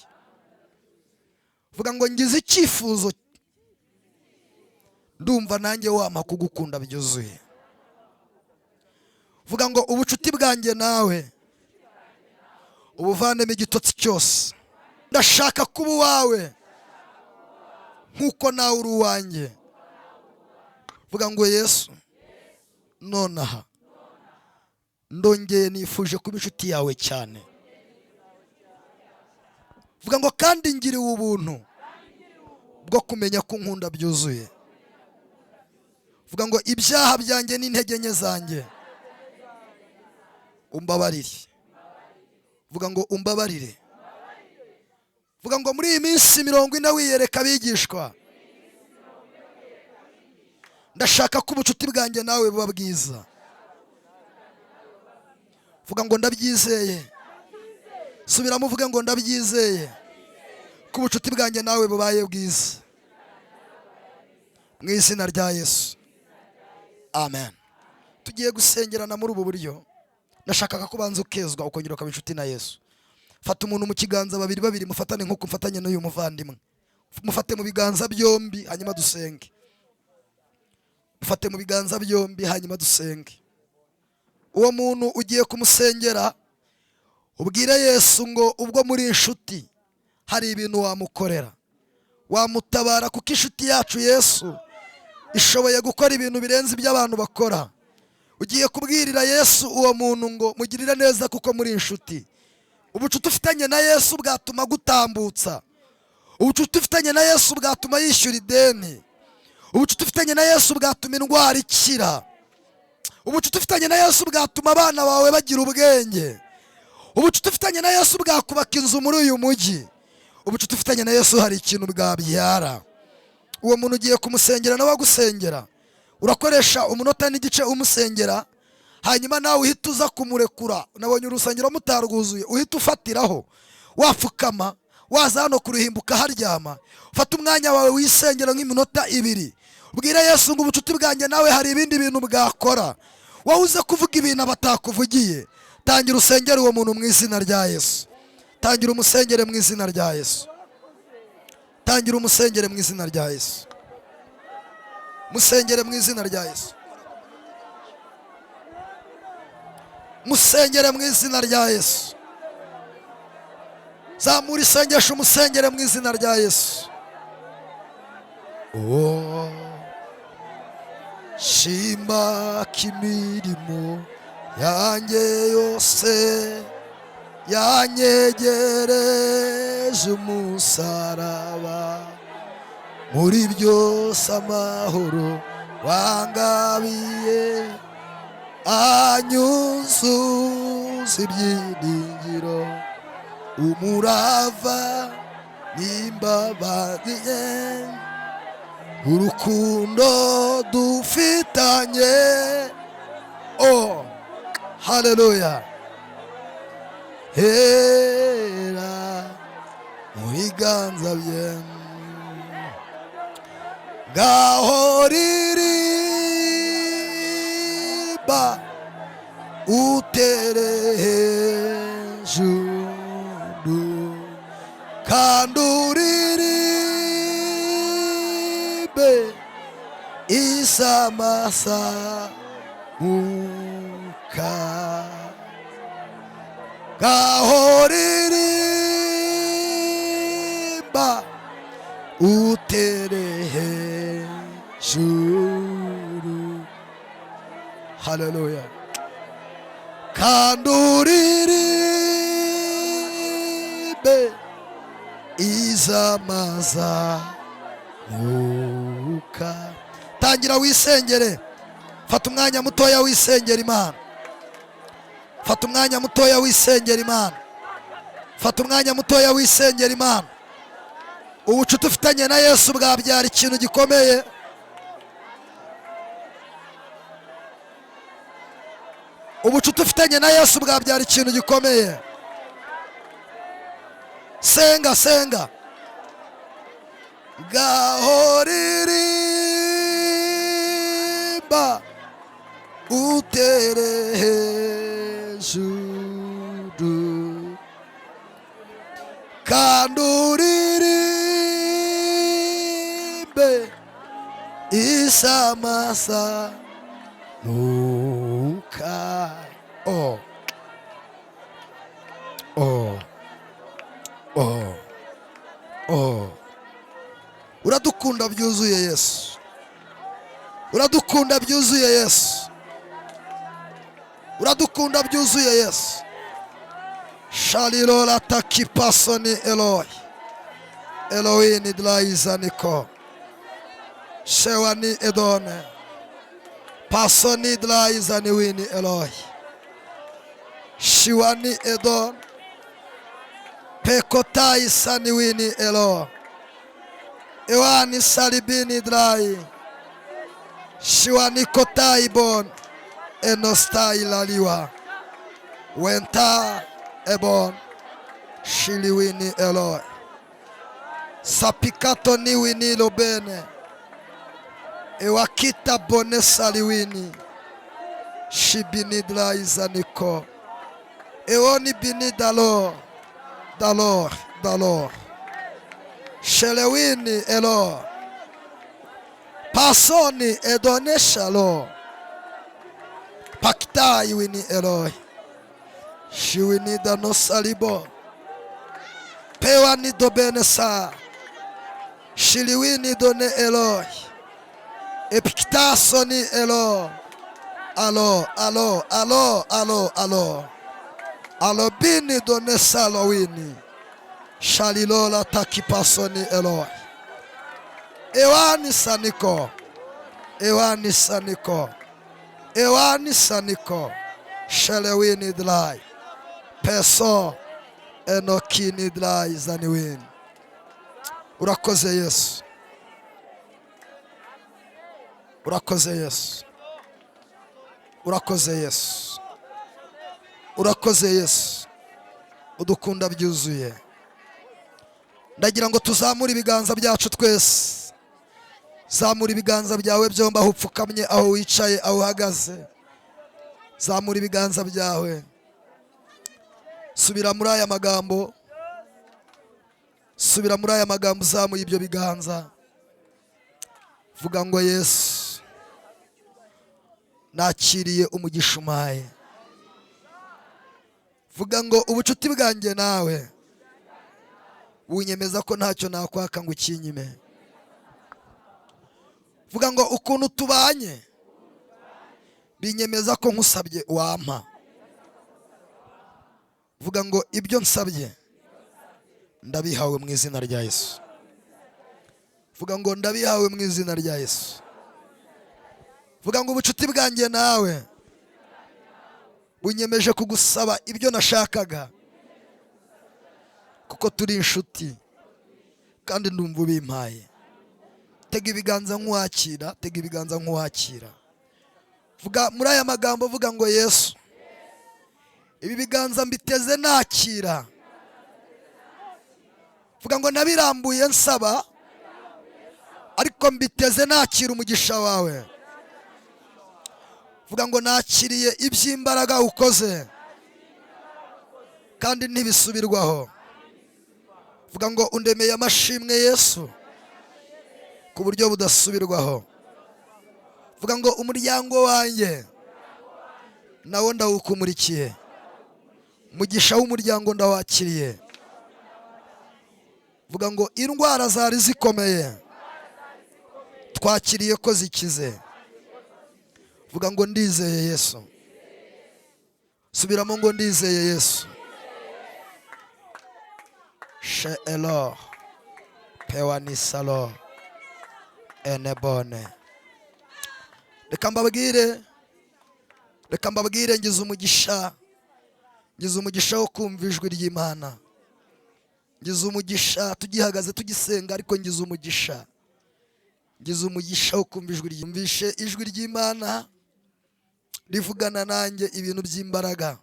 Vuga ngo ngize icyifuzo, ndumva nanjye wampa kugukunda byuzuye. Vuga ngo ubucuti bwanjye nawe ubuvanemo igitotsi cyose. Ndashaka kuba uwawe nkuko nawe uri uwanjye. Vuga ngo Yesu, nonaha ndongeye nifuje kuba inshuti yawe cyane. Vuga ngo kandi ngiriwe ubuntu bwo kumenya ko unkunda byuzuye. Vuga ngo ibyaha byanjye n'intege nke zanjye umbabarire. Vuga ngo umbabarire. Vuga ngo muri iyi minsi 40 wiyereka abigishwa, ndashaka ko ubucuti bwanjye nawe buba bwiza. Vuga ngo ndabyizeye. Subiramo uvuge ngo ndabyizeye ko ubucuti bwanjye nawe bubaye bwiza, mu izina rya Yesu, amen. Tugiye gusengerana muri ubu buryo. Ndashaka ko ubanza ukezwa ukongera ukaba inshuti na Yesu. Fata umuntu mu kiganza, babiri mufatane nk'uko mfatanye n'uyu muvandimwe. Mufate mu biganza byombi hanyuma dusenge. Mufate mu biganza byombi hanyuma dusenge. Uwo muntu ugiye kumusengera, ubwire Yesu ngo ubwo muri inshuti hari ibintu wamukorera, wamutabara, kuko inshuti yacu Yesu ishoboye gukora ibintu birenze iby'abantu bakora. Ugiye kubwirira Yesu uwo muntu ngo mugirire neza kuko muri inshuti. Ubucuti ufitanye na Yesu bwatuma gutambutsa. Ubucuti ufitanye na Yesu bwatuma yishyura ideni. Ubucuti ufitanye na Yesu bwatuma indwara ikira. Ubucuti ufitanye na Yesu bwatuma abana bawe bagira ubwenge. Ubucuti ufitanye na Yesu bwakubaka inzu muri uyu mujyi. Ubucuti ufitanye na Yesu hari ikintu bwabyara. Uwo muntu ugiye kumusengera nawe agusengera. Urakoresha umunota n'igice umusengera, hanyuma nawe uhita uza kumurekura. Nabonye urusengero mutarwuzuye, uhita ufatiraho, wapfukama, waza hano kuruhimbuka haryama. Fata umwanya wawe wisengera nk'iminota 2. Ubwire Yesu ngo ubucuti bwanjye nawe hari ibindi bintu bwakora. Wowe uze kuvuga ibintu batakuvugiye, tangira usengere uwo muntu mu izina rya Yesu. Tangira umusengere mu izina rya Yesu. Tangira umusengere mu izina rya Yesu. Musengere mu izina rya Yesu. Musengere mu izina rya Yesu. Zamura isengesho umusengere mu izina rya Yesu. Oh, shima kimirimo yanjye yose yanyegereje umusaraba, muri byose amahoro wangabiye, anyuzuza ibyiringiro, umurava n'imbabazi, urukundo dufitanye. Oh, haleluya. Hera mu biganza bye, ngaho ririmba utere hejuru, kandi uririmbe isamasamuka, ngaho ririmba utere hejuru. Haleluya. Kandi uririmbe izamazamuka. Tangira wisengere. Fata umwanya mutoya wisengera Imana. fata umwanya mutoya wisengera Imana, fata umwanya mutoya wisengera Imana. Ubucuti ufitanye na Yesu bwabyara ikintu gikomeye. Ubucuti ufitanye na Yesu bwabyara ikintu gikomeye. Senga, senga. Gahoririmba utere hejuru, kanduririmbe isamasa muka. Oh, oh, oh, oh. Uradukunda byuzuye Yesu, uradukunda byuzuye Yesu, uradukunda byuzuye Yesu. Shalilora takipasoni Eloi, Elohini dlaizaniko, Shewani edone, Pasoni dlaizani wini Eloi, Shiwani edon, Pekotai sani wini Eloi, Ewani salibini dlai, Shiwani kotai bon, Enostai laliwa, Wenta ebon, Shiliwini Eloi, Sapikato ni wini lobene, Ewakita bone saliwini, Shibini dlai zaniko, Eoni bini dalor, dalor, dalor, Shelewini Elo, Pasoni edone shalo, Paktai wini Eloi, Shiwini dano salibo, Pewani dobene sa, Shiliwini done Eloi, Epiktasoni Elo, alo, alo, alo, alo, alo, alo bini done salowini, Shalilola takipasoni Eloi, Ewani saniko, Ewani saniko, Ewani saniko, Shelewini dlai, Peso enokini dlai zaniwini. Urakoze Yesu, urakoze Yesu, urakoze Yesu, urakoze Yesu, udukunda byuzuye. Ndagira ngo tuzamure ibiganza byacu twese. Zamura ibiganza byawe byombi, aho upfukamye, aho wicaye, aho uhagaze. Zamura ibiganza byawe. Subira muri aya magambo, subira muri aya magambo, uzamuye ibyo biganza. Vuga ngo Yesu, nakiriye umugisha umpaye. Vuga ngo ubucuti bwanjye nawe bunyemeza ko ntacyo nakwaka ngo ukinyime. Vuga ngo ukuntu tubanye binyemeza ko nkusabye wampa. Vuga ngo ibyo nsabye ndabihawe mu izina rya Yesu. Vuga ngo ndabihawe mu izina rya Yesu. Vuga ngo ubucuti bwanjye nawe bunyemeje kugusaba ibyo nashakaga, kuko turi inshuti kandi ndumva ubimpaye. Tega ibiganza nk'uwakira, tega ibiganza nk'uwakira. Vuga muri aya magambo, vuga ngo Yesu, ibi biganza mbiteze nakira. Vuga ngo nabirambuye nsaba, ariko mbiteze nakira umugisha wawe. Vuga ngo nakiriye iby'imbaraga ukoze kandi ntibisubirwaho. Vuga ngo undemeye amashimwe Yesu ku buryo budasubirwaho. Vuga ngo umuryango wanjye nawo ndawukumurikiye, umugisha w'umuryango ndawakiriye. Vuga ngo indwara zari zikomeye twakiriye ko zikize. Vuga ngo ndizeye Yesu. Subiramo ngo ndizeye Yesu. She elo pewani salo enebone. Reka mbabwire ngize umugisha ngize umugisha wo kumva ijwi ry'Imana, ngize umugisha tugihagaze tugisenga, ariko ngize umugisha wo kumva ijwi ry'Imana. Ijwi ry'Imana rivugana nanjye ibintu by'imbaraga.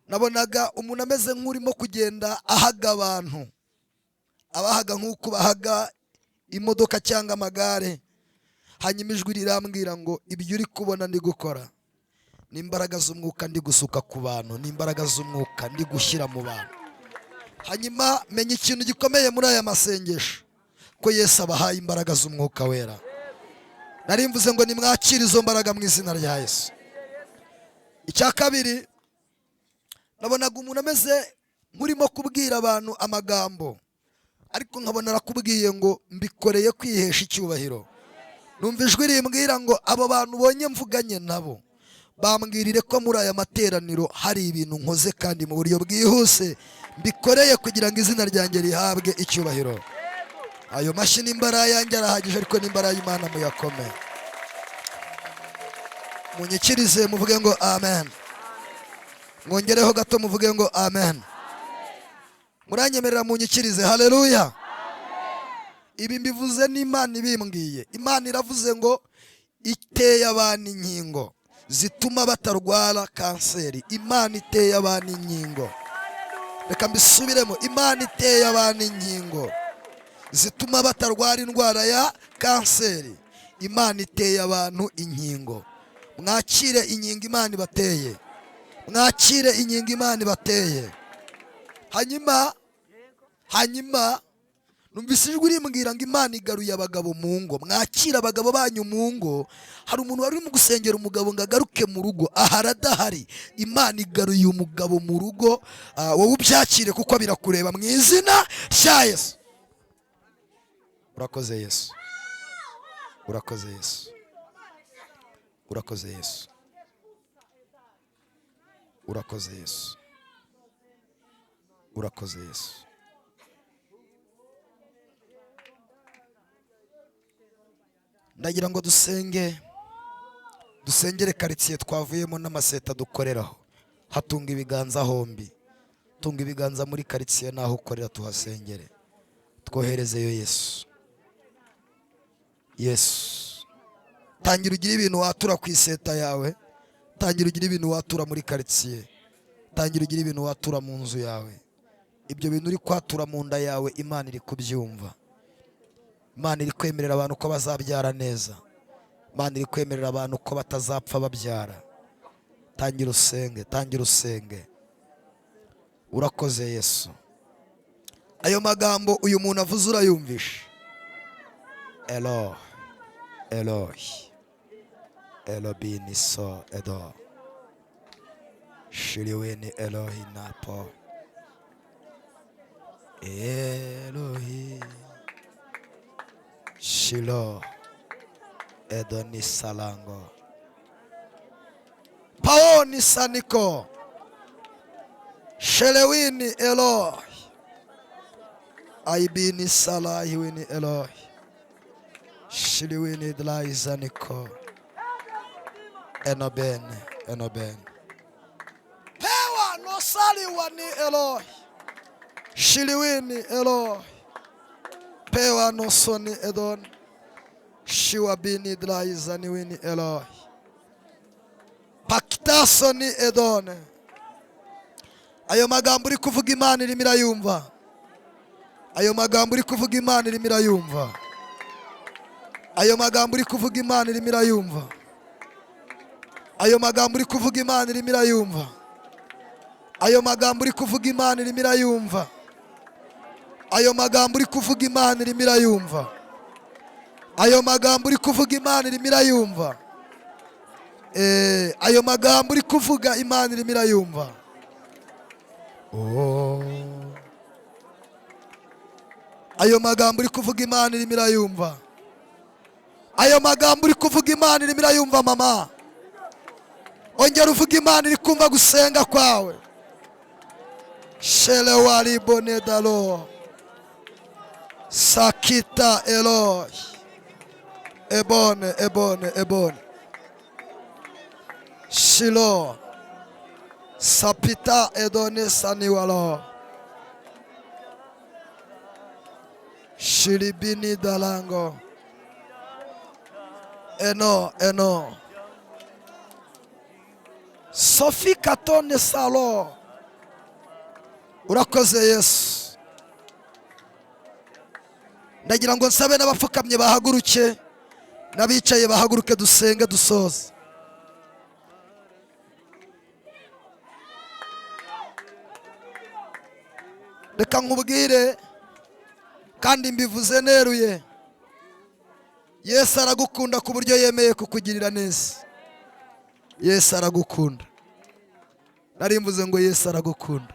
Nabonaga umuntu ameze nk'urimo kugenda ahaga abantu, abahaga nk'uko bahaga imodoka cyangwa amagare. Hanyuma ijwi rirambwira ngo ibyo uri kubona ndi gukora ni imbaraga z'umwuka ndi gusuka ku bantu, ni imbaraga z'umwuka ndi gushyira mu bantu. Hanyuma menya ikintu gikomeye muri aya masengesho, ko Yesu abahaye imbaraga z'umwuka wera. Nari mvuze ngo nimwakire izo mbaraga mu izina rya Yesu. Icya kabiri, nabonaga umuntu ameze nk'urimo kubwira abantu amagambo, ariko nkabona arakubwiye ngo mbikoreye kwihesha icyubahiro. Numva ijwi rimbwira ngo abo bantu ubonye mvuganye nabo bambwirire ko muri aya materaniro hari ibintu nkoze kandi mu buryo bwihuse mbikoreye kugira ngo izina ryanjye rihabwe icyubahiro. Ayo mashyi n'imbaraga yanjye arahagije, ariko n'imbaraga y'Imana muyakome. Munyikirize muvuge ngo amen. Mwongereho gato muvuge ngo amen. Muranyemerera munyikirize. Haleluya. Ibi mbivuze n'Imana ibimbwiye. Imana iravuze ngo iteye abantu inkingo zituma batarwara kanseri. Imana iteye abantu inkingo. Reka mbisubiremo. Imana iteye abantu inkingo zituma batarwara indwara ya kanseri. Imana iteye abantu inkingo. Mwakire inkingo Imana ibateye. Mwakire inkingo Imana ibateye. Hanyuma numvise ijwi rimbwira ngo Imana igaruye abagabo mu ngo. Mwakira abagabo banyu mu ngo. Hari umuntu wari urimo gusengera umugabo ngo agaruke mu rugo, aha aradahari. Imana igaruye umugabo mu rugo. Wowe ubyakire kuko birakureba mu izina rya Yesu. Urakoze Yesu. Urakoze Yesu. Urakoze Yesu. Urakoze Yesu. Urakoze Yesu. Ndagira ngo dusengere karitsiye twavuyemo n'amaseta dukoreraho. Hatunga ibiganza hombi. Tunga ibiganza muri karitsiye naho ukorera tuhasengere. Twoherezeyo Yesu. Yesu. Tangira ugire ibintu watura ku iseta yawe. Tangira ugire ibintu watura muri karitsiye. Tangira ugire ibintu watura mu nzu yawe. Ibyo bintu uri kwatura mu nda yawe Imana iri kubyumva. Imana iri kwemerera abantu ko bazabyara neza. Imana iri kwemerera abantu ko batazapfa babyara. Tangira usenge, tangira usenge. Urakoze Yesu. Ayo magambo uyu muntu avuze urayumvisha. Elo, Elohi, Elobini so edo. Shiriweni Elohi napo. Elohi. Shilo Edoni Salango Paoni Saniko Shelewini Elohi Aibini Salahiwini Elohi Shiliwini Dlaizaniko Enoben Pewa no Saliwani Elohi Shiliwini Elohi Pewa no soni edon Shiwa bini dlaizani wini Elohi Pakita soni edon. Ayo magambo uri kuvuga Imana irimo irayumva. Ayo magambo uri kuvuga Imana irimo irayumva. Ayo magambo uri kuvuga Imana irimo irayumva. Ayo magambo uri kuvuga Imana irimo irayumva. Ayo magambo uri kuvuga Imana irimo irayumva. Ayo magambo uri kuvuga Imana irimo irayumva. Ayo magambo uri kuvuga Imana irimo irayumva. Ayo magambo uri kuvuga Imana irimo irayumva. Ayo magambo uri kuvuga Imana irimo irayumva. Ayo magambo uri kuvuga Imana irimo irayumva mama. Ongera uvuga Imana iri kumva gusenga kwawe. Shele wali bonedalo. Sakita Elohi. Ebone. Shilo. Sapita edone saniwalo. Shiribini dalango. Eno. Sophie Katone Salo. Urakoze Yesu. Ndagira ngo nsabe n'abapfukamye bahaguruke, n'abicaye bahaguruke dusenge dusoze. Reka nkubwire kandi mbivuze neruye, Yesu aragukunda ku buryo yemeye kukugirira neza. Yesu aragukunda. Nari mvuze ngo Yesu aragukunda.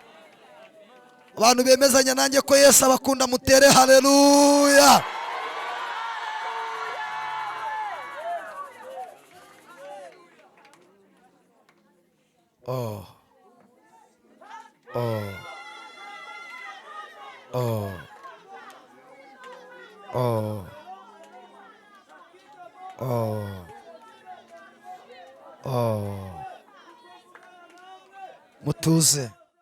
Abantu bemezanya nanjye ko Yesu abakunda, mutere haleluya. Oh. Mutuze.